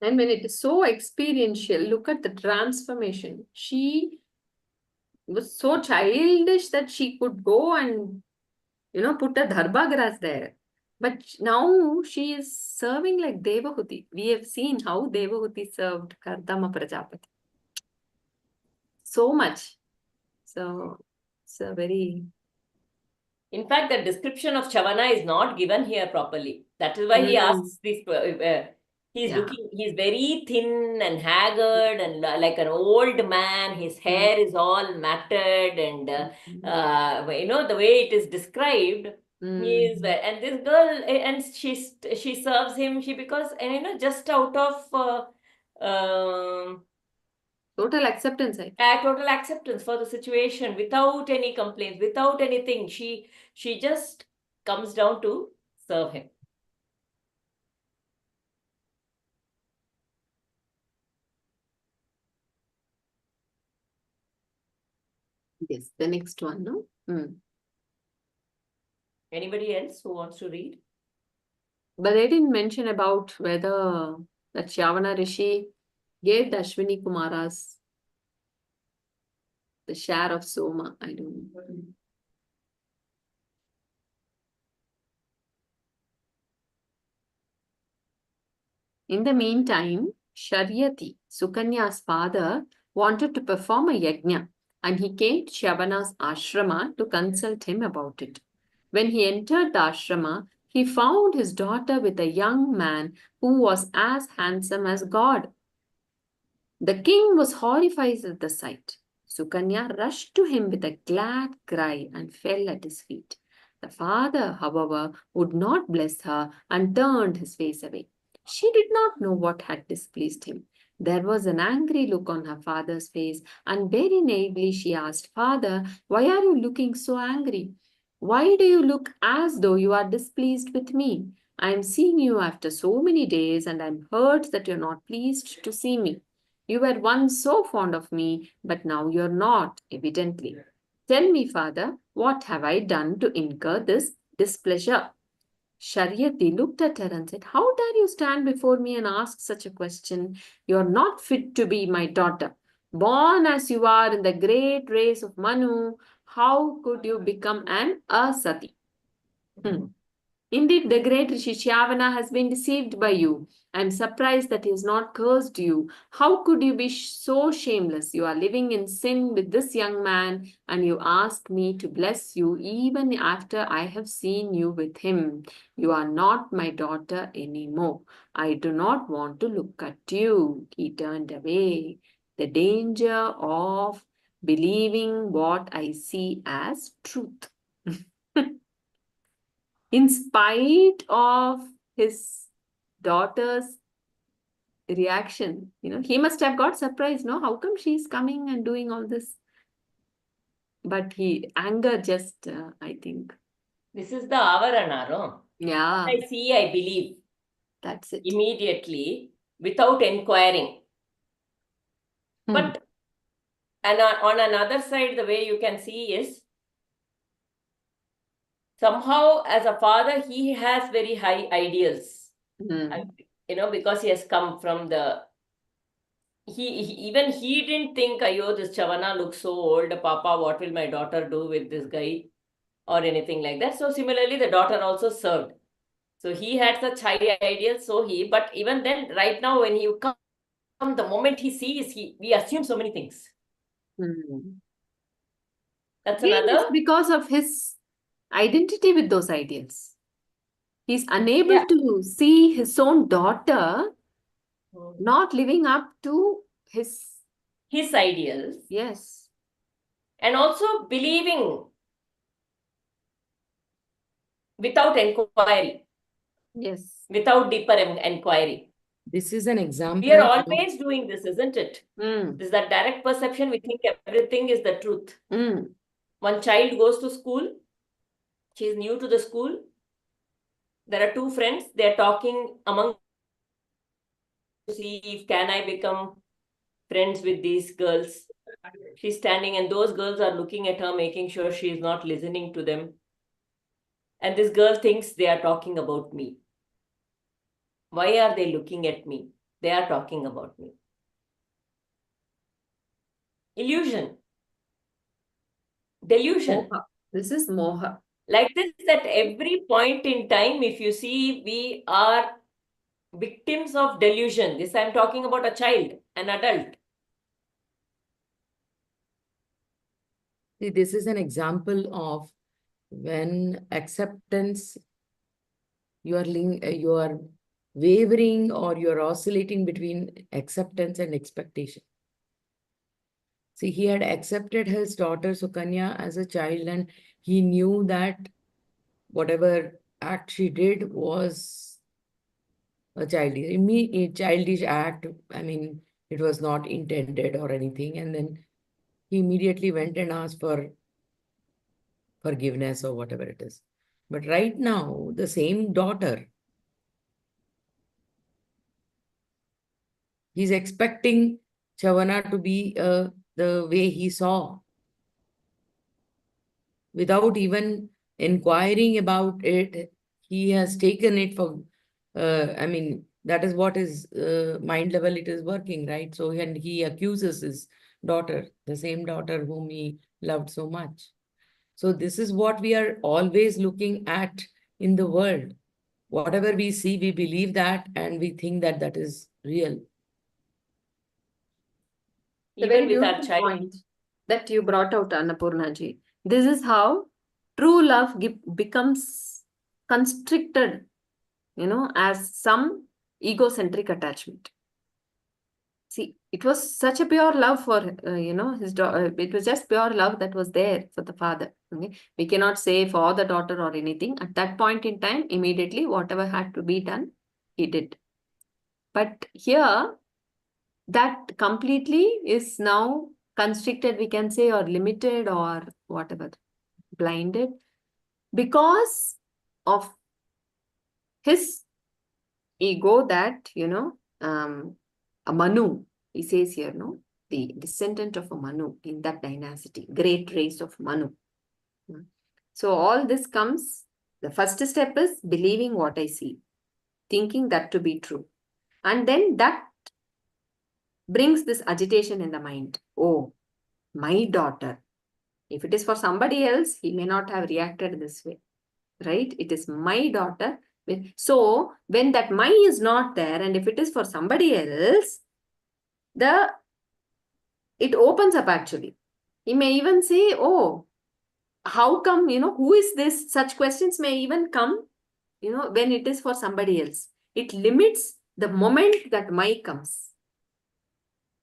And when it is so experiential, look at the transformation. She was so childish that she could go and, put a dharba grass there. But now she is serving like Devahuti. We have seen how Devahuti served Kardama Prajapati. So much. So it's a very... In fact, the description of Chavana is not given here properly. That is why he asks this. He's very thin and haggard and like an old man. His hair is all matted, and the way it is described. And this girl, and she serves him. Because just out of total acceptance. Total acceptance for the situation, without any complaints, without anything. She just comes down to serve him. Yes, the next one, no? Anybody else who wants to read? But they didn't mention about whether that Shyavana Rishi gave the Ashwini Kumaras the share of Soma. I don't know. In the meantime, Sharyati, Sukanya's father, wanted to perform a yajna, and he came to Shyavana's ashrama to consult him about it. When he entered the ashrama, he found his daughter with a young man who was as handsome as God. The king was horrified at the sight. Sukanya rushed to him with a glad cry and fell at his feet. The father, however, would not bless her and turned his face away. She did not know what had displeased him. There was an angry look on her father's face, and very naively she asked, Father, why are you looking so angry? Why do you look as though you are displeased with me? I am seeing you after so many days, and I am hurt that you are not pleased to see me. You were once so fond of me, but now you're not, evidently. Tell me, father, what have I done to incur this displeasure? Sharyati looked at her and said, How dare you stand before me and ask such a question? You're not fit to be my daughter. Born as you are in the great race of Manu, how could you become an asati? Indeed, the great Rishi Shyavana has been deceived by you. I am surprised that he has not cursed you. How could you be so shameless? You are living in sin with this young man, and you ask me to bless you even after I have seen you with him. You are not my daughter anymore. I do not want to look at you. He turned away. The danger of believing what I see as truth. In spite of his daughter's reaction, he must have got surprised, no? How come she's coming and doing all this? But anger just, I think. This is the avarana, no? Yeah, I see, I believe that's it. immediately without inquiring. But on another side, the way you can see is somehow as a father, he has very high ideals. Because he has come from even he didn't think, Ayo, this Chavana looks so old, Papa, what will my daughter do with this guy? Or anything like that. So similarly, the daughter also served. So he had such high ideals, but even then, right now, when you come, the moment he sees, we assume so many things. That's Again, another. it's because of his identity with those ideals. He's unable Yeah. to see his own daughter not living up to his ideals. Yes. And also believing without inquiry. Yes. Without deeper inquiry. This is an example. We are always doing this, isn't it? Mm. This is that direct perception. We think everything is the truth. Mm. One child goes to school. She's new to the school. There are two friends. They're talking among to see if can I become friends with these girls. She's standing and those girls are looking at her, making sure she's not listening to them. And this girl thinks they are talking about me. Why are they looking at me? They are talking about me. Illusion. Delusion. Moha. This is moha. Like this, at every point in time, if you see, we are victims of delusion. This I'm talking about a child, an adult. See, this is an example of when acceptance, you are wavering or you're oscillating between acceptance and expectation. See, he had accepted his daughter Sukanya as a child, and he knew that whatever act she did was a childish act. I mean, it was not intended or anything. And then he immediately went and asked for forgiveness or whatever it is. But right now, the same daughter, he's expecting Chavana to be the way he saw. without even inquiring about it. He has taken it for, I mean, that is what his mind level it is working, right? So, and he accuses his daughter, the same daughter whom he loved so much. So this is what we are always looking at in the world. Whatever we see, we believe that and we think that that is real. The Even very with our beautiful child. point that you brought out, Annapurnaji. This is how true love becomes constricted, as some egocentric attachment. See, it was such a pure love for, his daughter. It was just pure love that was there for the father. Okay? We cannot say for the daughter or anything. At that point in time, immediately, whatever had to be done, he did. But here, that completely is now constricted, we can say, or limited or whatever, blinded, because of his ego that, a Manu, he says here, no, the descendant of a Manu in that dynasty, great race of Manu. So all this comes, the first step is believing what I see, thinking that to be true. And then that brings this agitation in the mind. Oh, my daughter. If it is for somebody else, he may not have reacted this way, right? It is my daughter. So when that my is not there, and if it is for somebody else, it opens up actually. He may even say, oh, how come, who is this? Such questions may even come, when it is for somebody else. It limits the moment that my comes.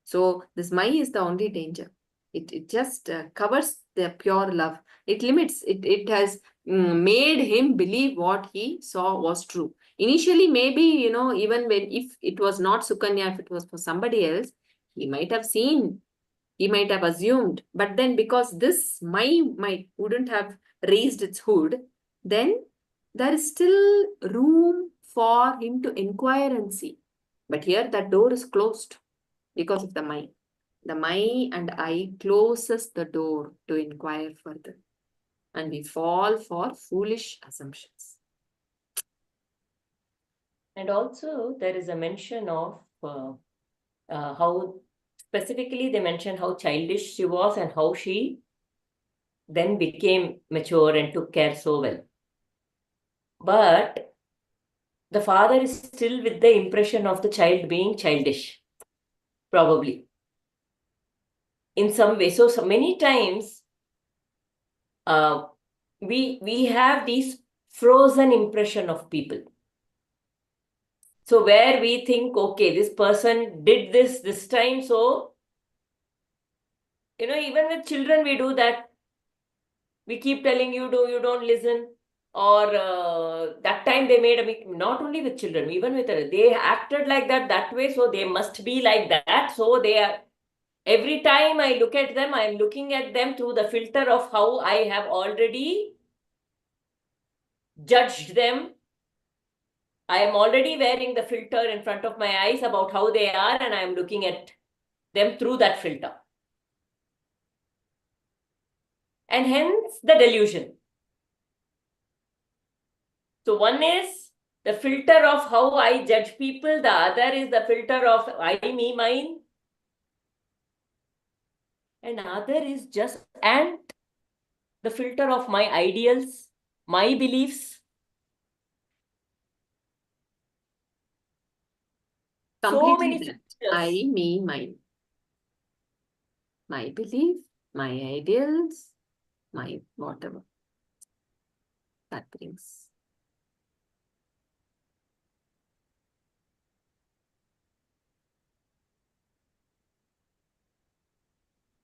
So this my is the only danger. It just covers the pure love. It limits, it has made him believe what he saw was true. Initially, maybe, even if it was not Sukanya, if it was for somebody else, he might have seen, he might have assumed. But then because this my wouldn't have raised its hood, then there is still room for him to inquire and see. But here that door is closed because of the my. The my and I closes the door to inquire further. And we fall for foolish assumptions. And also there is a mention of how specifically they mention how childish she was and how she then became mature and took care so well. But the father is still with the impression of the child being childish, probably. In some way. So many times we have these frozen impression of people. So where we think, okay, this person did this time, so even with children we do that. We keep telling you don't listen, or that time they made a mistake. Not only with children, even with they acted like that way, so they must be like that. So they are. Every time I look at them, I am looking at them through the filter of how I have already judged them. I am already wearing the filter in front of my eyes about how they are, and I am looking at them through that filter. And hence the delusion. So one is the filter of how I judge people. The other is the filter of I, me, mine. And other is just and the filter of my ideals, my beliefs. So many Completely that. filters. I, me, mine. My belief, my ideals, my whatever. That brings.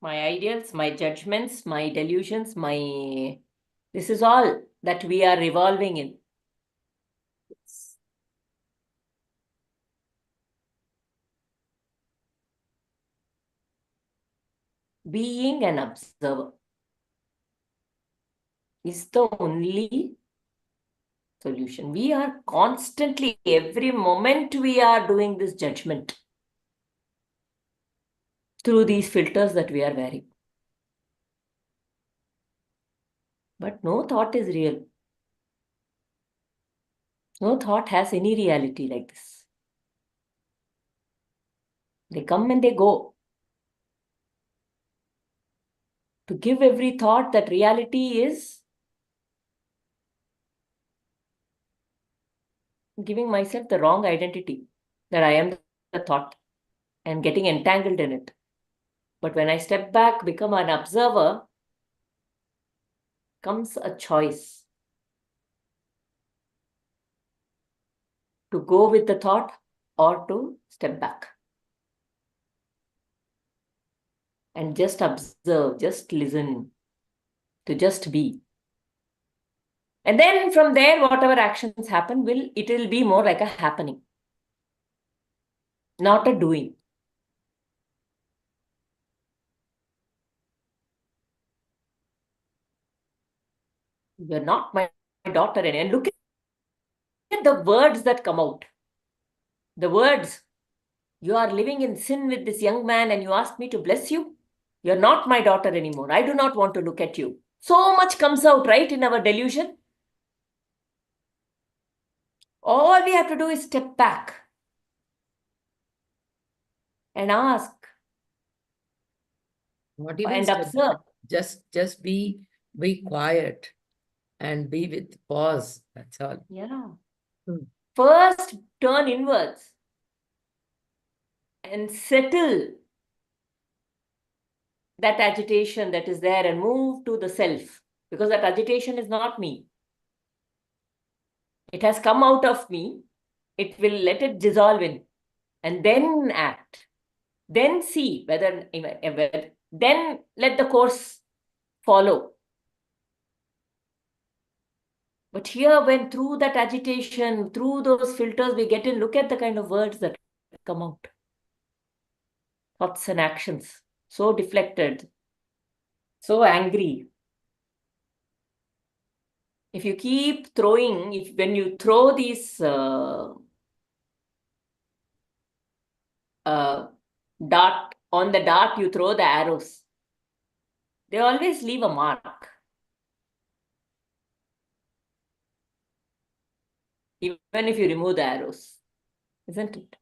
My ideals, my judgments, my delusions, this is all that we are revolving in. Being an observer is the only solution. We are constantly, every moment we are doing this judgment through these filters that we are wearing. But no thought is real. No thought has any reality like this. They come and they go. To give every thought that reality is giving myself the wrong identity, that I am the thought and getting entangled in it. But when I step back, become an observer, comes a choice to go with the thought or to step back and just observe, just listen, to just be. And then from there, whatever actions happen, it will be more like a happening, not a doing. You're not my daughter. And look at the words that come out. The words, you are living in sin with this young man and you ask me to bless you. You're not my daughter anymore. I do not want to look at you. So much comes out, right, in our delusion. All we have to do is step back and ask Not even and step observe. back. Just be quiet and be with pause. That's all. Yeah. Hmm. First, turn inwards and settle that agitation that is there and move to the self, because that agitation is not me. It has come out of me. It will let it dissolve in and then act. Then see whether, then let the course follow. But here, when through that agitation, through those filters we get in, look at the kind of words that come out. Thoughts and actions, so deflected, so angry. If you keep throwing, when you throw these dart, on the dart you throw the arrows, they always leave a mark. Even if you remove the arrows, isn't it?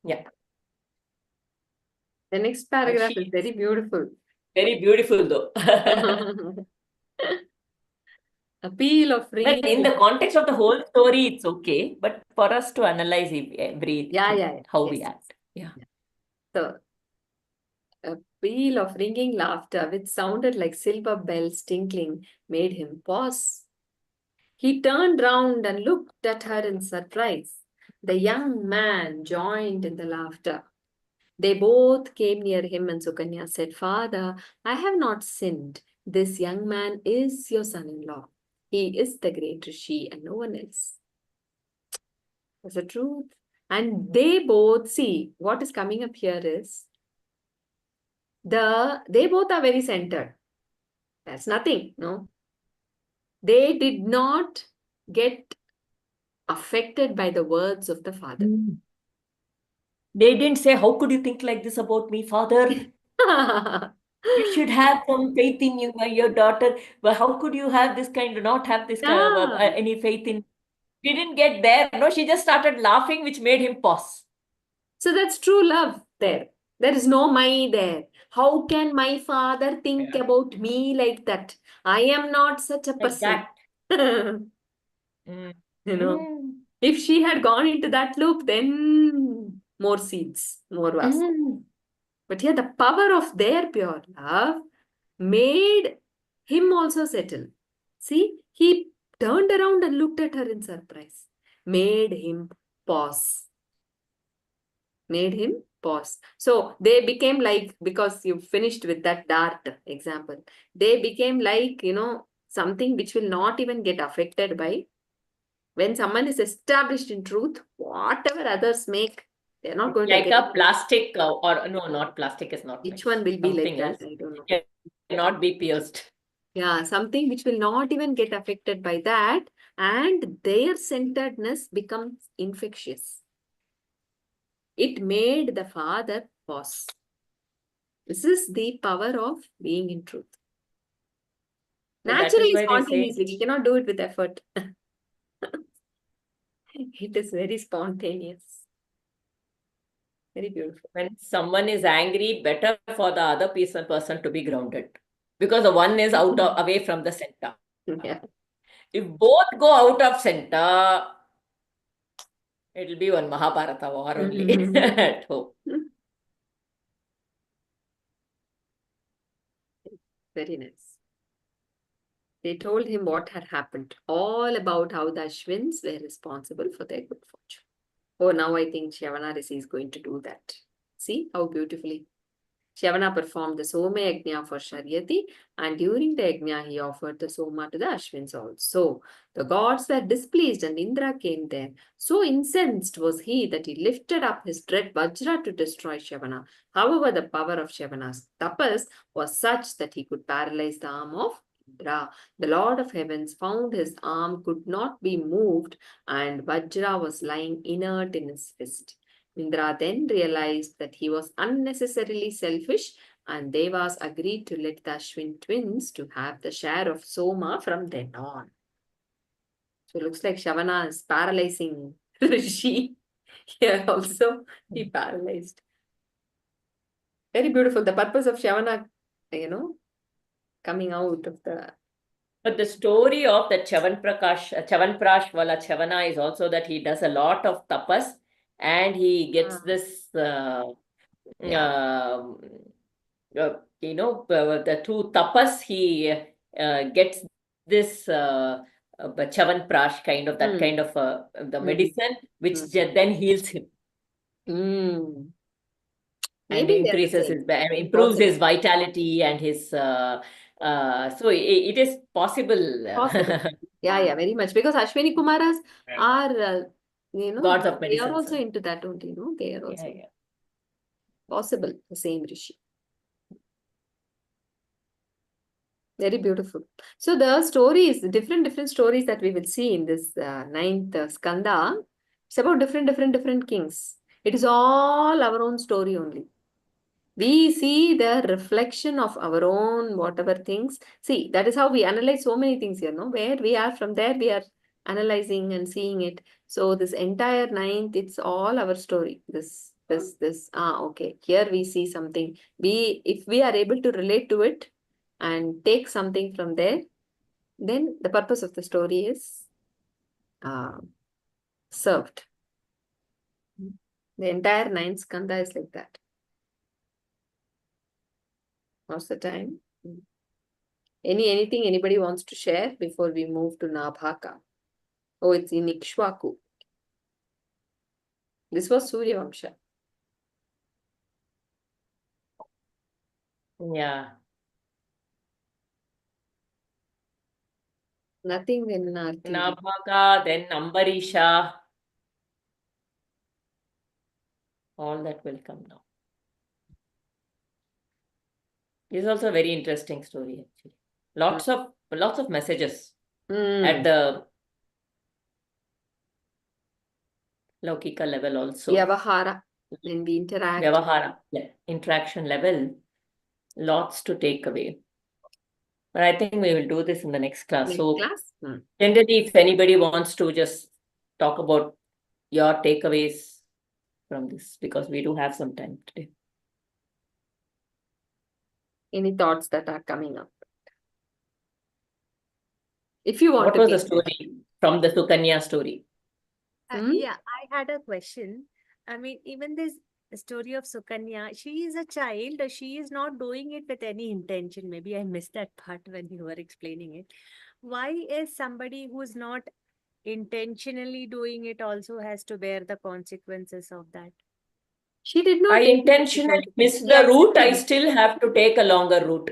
Yeah. The next paragraph is She- very beautiful. Very beautiful though. Appeal of Well, ringing. in the context of the whole story, it's okay. But for us to analyze everything, Yeah. how we Yes. act. Yeah. So, a peal of ringing laughter, which sounded like silver bells tinkling, made him pause. He turned round and looked at her in surprise. The young man joined in the laughter. They both came near him, and Sukanya said, Father, I have not sinned. This young man is your son-in-law. He is the great Rishi and no one else. That's the truth. And they both, see, what is coming up here is, they both are very centered. That's nothing, no? They did not get affected by the words of the father. They didn't say, how could you think like this about me, father? You should have some faith in you, your daughter. But how could you have this kind, not have this kind of Yeah. any faith in? She didn't get there. No, she just started laughing, which made him pause. So that's true love there. There is no my there. How can my father think about me like that? I am not such a Like person. that. You know, if she had gone into that loop, then more seeds, more vast. But here, the power of their pure love made him also settle. See, he turned around and looked at her in surprise, made him pause. Made him pause. So they became like, because you finished with that dart example, they became like, something which will not even get affected by, when someone is established in truth, whatever others make, they're not going to Like get a plastic, or no, not plastic is not Which right. one will be like Something that? else. I don't know. Cannot be pierced. Yeah, something which will not even get affected by that, and their centeredness becomes infectious. It made the father pause. This is the power of being in truth. So that is Naturally, why they say spontaneously. We cannot do it with effort. It is very spontaneous. Very beautiful. when someone is angry, better for the other person to be grounded. Because the one is out of, away from the center. Yeah. If both go out of center, it will be one Mahabharata war only at home. Very nice. They told him what had happened, all about how the Ashwins were responsible for their good fortune. Oh, now I think Shyavana Rishi is going to do that. See how beautifully Shyavana performed the Soma Yajna for Sharyati, and during the Yajna he offered the Soma to the Ashwins also. The gods were displeased and Indra came there. So incensed was he that he lifted up his dread Vajra to destroy Shyavana. However, the power of Shyavana's tapas was such that he could paralyze the arm of Indra. The Lord of Heavens found his arm could not be moved and Vajra was lying inert in his fist. Indra then realized that he was unnecessarily selfish and Devas agreed to let the Ashwin twins to have the share of Soma from then on. So it looks like Shavana is paralyzing Rishi. Here also he paralyzed. Very beautiful. The purpose of Shavana, coming out of the... But the story of the Chavanprash Wala Chavana is also that he does a lot of tapas and he gets this, the two tapas, he gets this Chavanprash kind of, that kind of the medicine, which then heals him. And Maybe increases his, improves his vitality and his, so it is possible. Possible. Yeah, very much. Because Ashwini Kumaras are, Gods of they medicine. are also into that, don't you know? They are also possible, the same Rishi. Very beautiful. So the stories, different stories that we will see in this ninth skanda, it's about different kings. It is all our own story only. We see the reflection of our own whatever things. See, that is how we analyze so many things here, no? Where we are, from there we are analyzing and seeing it. So this entire ninth, it's all our story. Okay. Here we see something. If we are able to relate to it and take something from there, then the purpose of the story is served. The entire ninth skanda is like that. How's the time? Anything anybody wants to share before we move to Nabhaka? Oh, it's in Ikshwaku. This was Surya Vamsha. Yeah. Nothing in Nabhaka, then Ambarisha. All that will come now. This is also a very interesting story, actually. Lots of messages at the Laukika level also. Vyavahara, when we interact. Vyavahara, interaction level. Lots to take away. But I think we will do this in the next class. Generally, if anybody wants to just talk about your takeaways from this, because we do have some time today. Any thoughts that are coming up? If you want what to. What was the story from the Sukanya story? Yeah, I had a question. I mean, even this story of Sukanya, she is a child, she is not doing it with any intention. Maybe I missed that part when you were explaining it. Why is somebody who's not intentionally doing it also has to bear the consequences of that? She did not. I intentionally missed the route. I still have to take a longer route.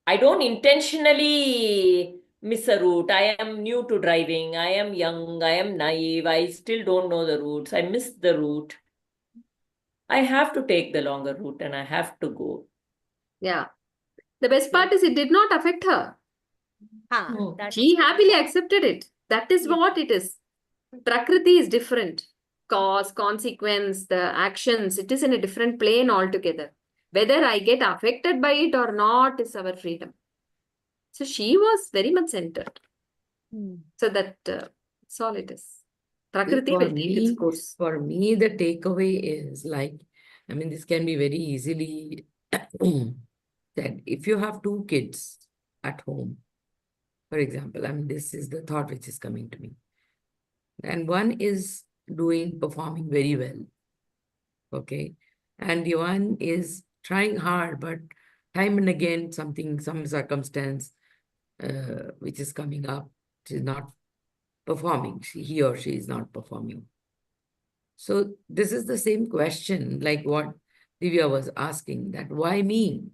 I don't intentionally miss a route. I am new to driving. I am young. I am naive. I still don't know the routes. I missed the route. I have to take the longer route and I have to go. Yeah. The best part is it did not affect her. Huh, She happily accepted it. That is what it is. Prakriti is different. cause, consequence, the actions, it is in a different plane altogether. Whether I get affected by it or not is our freedom. So she was very much centered. So that's all it is. Prakriti will take its course. For me, the takeaway is like, I mean, this can be very easily said. If you have two kids at home, for example, I mean, this is the thought which is coming to me. And one is performing very well, okay? And the one is trying hard, but time and again, some circumstance which is coming up, she's not performing. He or she is not performing. So this is the same question, like what Divya was asking, that why me?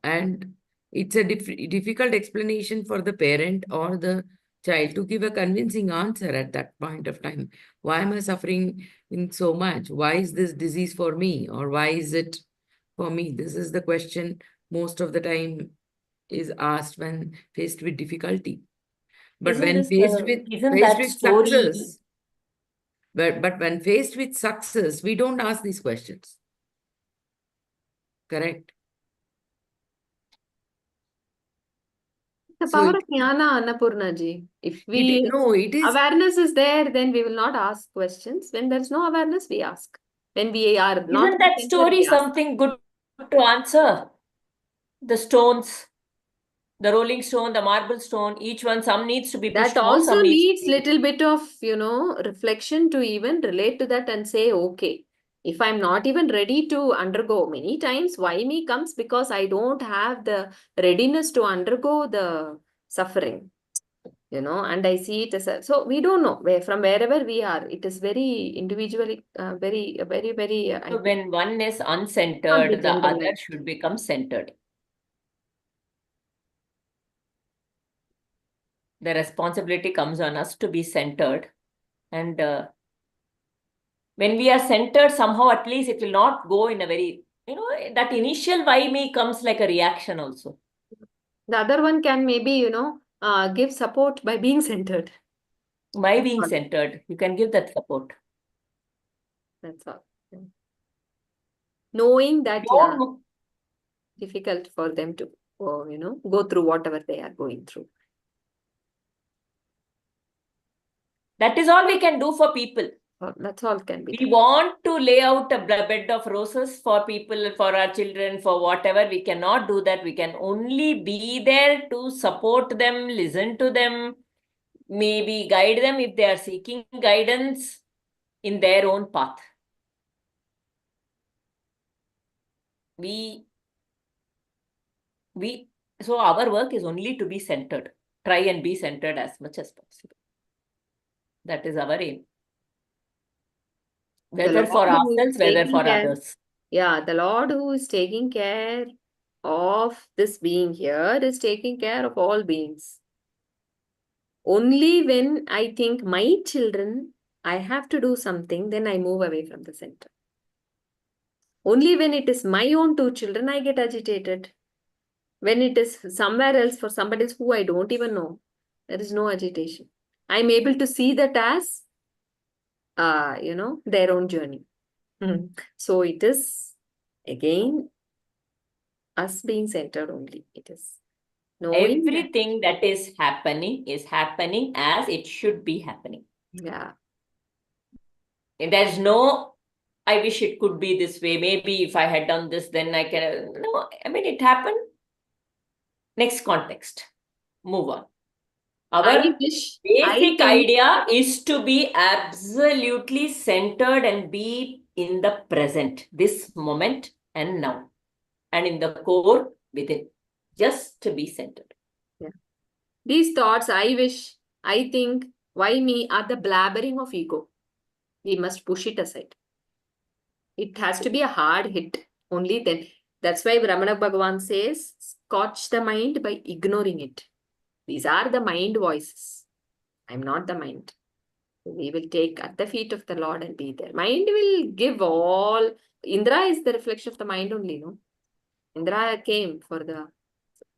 And it's a difficult explanation for the parent or the child to give a convincing answer at that point of time. Why am I suffering in so much? Why is this disease for me? Or why is it for me? This is the question most of the time is asked when faced with difficulty. But when Isn't that story? success, but when faced with success, we don't ask these questions. Correct? The So power of jnana, Annapurna ji. If it is. awareness is there, then we will not ask questions. When there's no awareness, we ask. When we are not. Isn't that story something good to answer? The stones, the rolling stone, the marble stone, each one, some needs to be pushed That more, also some needs needs to be... little bit of, reflection to even relate to that and say, okay, if I'm not even ready to undergo, many times why me comes because I don't have the readiness to undergo the suffering, and I see it as so we don't know from wherever we are, it is very individually, very, very, very. So when one is Not uncentered, be the other generalized. should become centered. The responsibility comes on us to be centered. And when we are centered, somehow at least it will not go in a very, that initial why me comes like a reaction also. The other one can maybe, give support by being centered. By being centered, you can give that support. That's all. Knowing that, difficult for them to, go through whatever they are going through. That is all we can do for people. That's all can be We done. want to lay out a bed of roses for people, for our children, for whatever. We cannot do that. We can only be there to support them, listen to them, maybe guide them if they are seeking guidance in their own path. So our work is only to be centered. Try and be centered as much as possible. That is our aim. Whether for ourselves, whether for others. Yeah, the Lord who is taking care of this being here is taking care of all beings. Only when I think my children, I have to do something, then I move away from the center. Only when it is my own two children, I get agitated. When it is somewhere else for somebody else who I don't even know, there is no agitation. I'm able to see that as, their own journey. So it is, again, us being centered only. It is knowing everything that is happening as it should be happening. Yeah. And there's no, I wish it could be this way. Maybe if I had done this, then I can. No, I mean, it happened. Next context. Move on. Our basic idea is to be absolutely centered and be in the present, this moment and now, and in the core within, just to be centered. Yeah. These thoughts, I think, why me, are the blabbering of ego. We must push it aside. It has to be a hard hit. Only then. That's why Ramana Bhagavan says, scotch the mind by ignoring it. These are the mind voices. I'm not the mind. We will take at the feet of the Lord and be there. Mind will give all. Indra is the reflection of the mind only, no? Indra came for the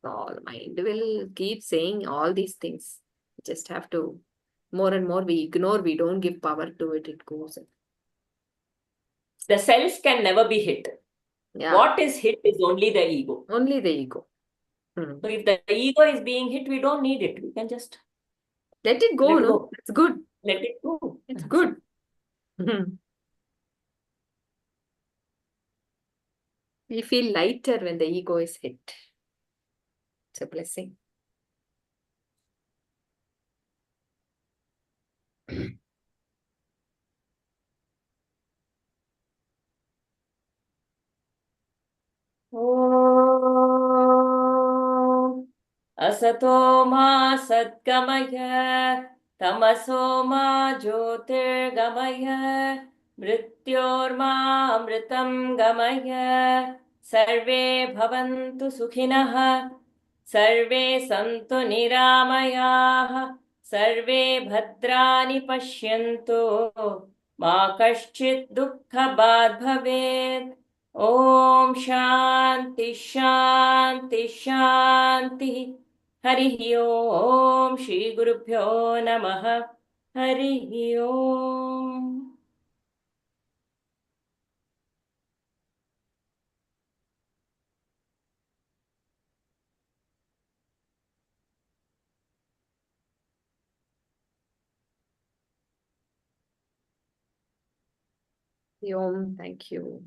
all. Mind will keep saying all these things. You just have to more and more we ignore, we don't give power to it, it goes. The self can never be hit. Yeah, What is hit is only the ego. only the ego. Hmm. So if the ego is being hit, we don't need it. We can just Let it go, let no? go. It's good. Let it go. It's good. Hmm. We feel lighter when the ego is hit. It's a blessing. ॐ असतो मा सद्गमय तमसो मा ज्योतिर्गमय मृत्योर्मामृतं गमय सर्वे भवन्तु सुखिनः सर्वे सन्तु निरामयाः सर्वे भद्राणि पश्यन्तु मा कश्चित् दुःखभाग् भवेत् ॐ शान्ति शान्ति शान्तिः हरिः ॐ श्रीगुरुभ्यो नमः हरिः ॐ Om, thank you.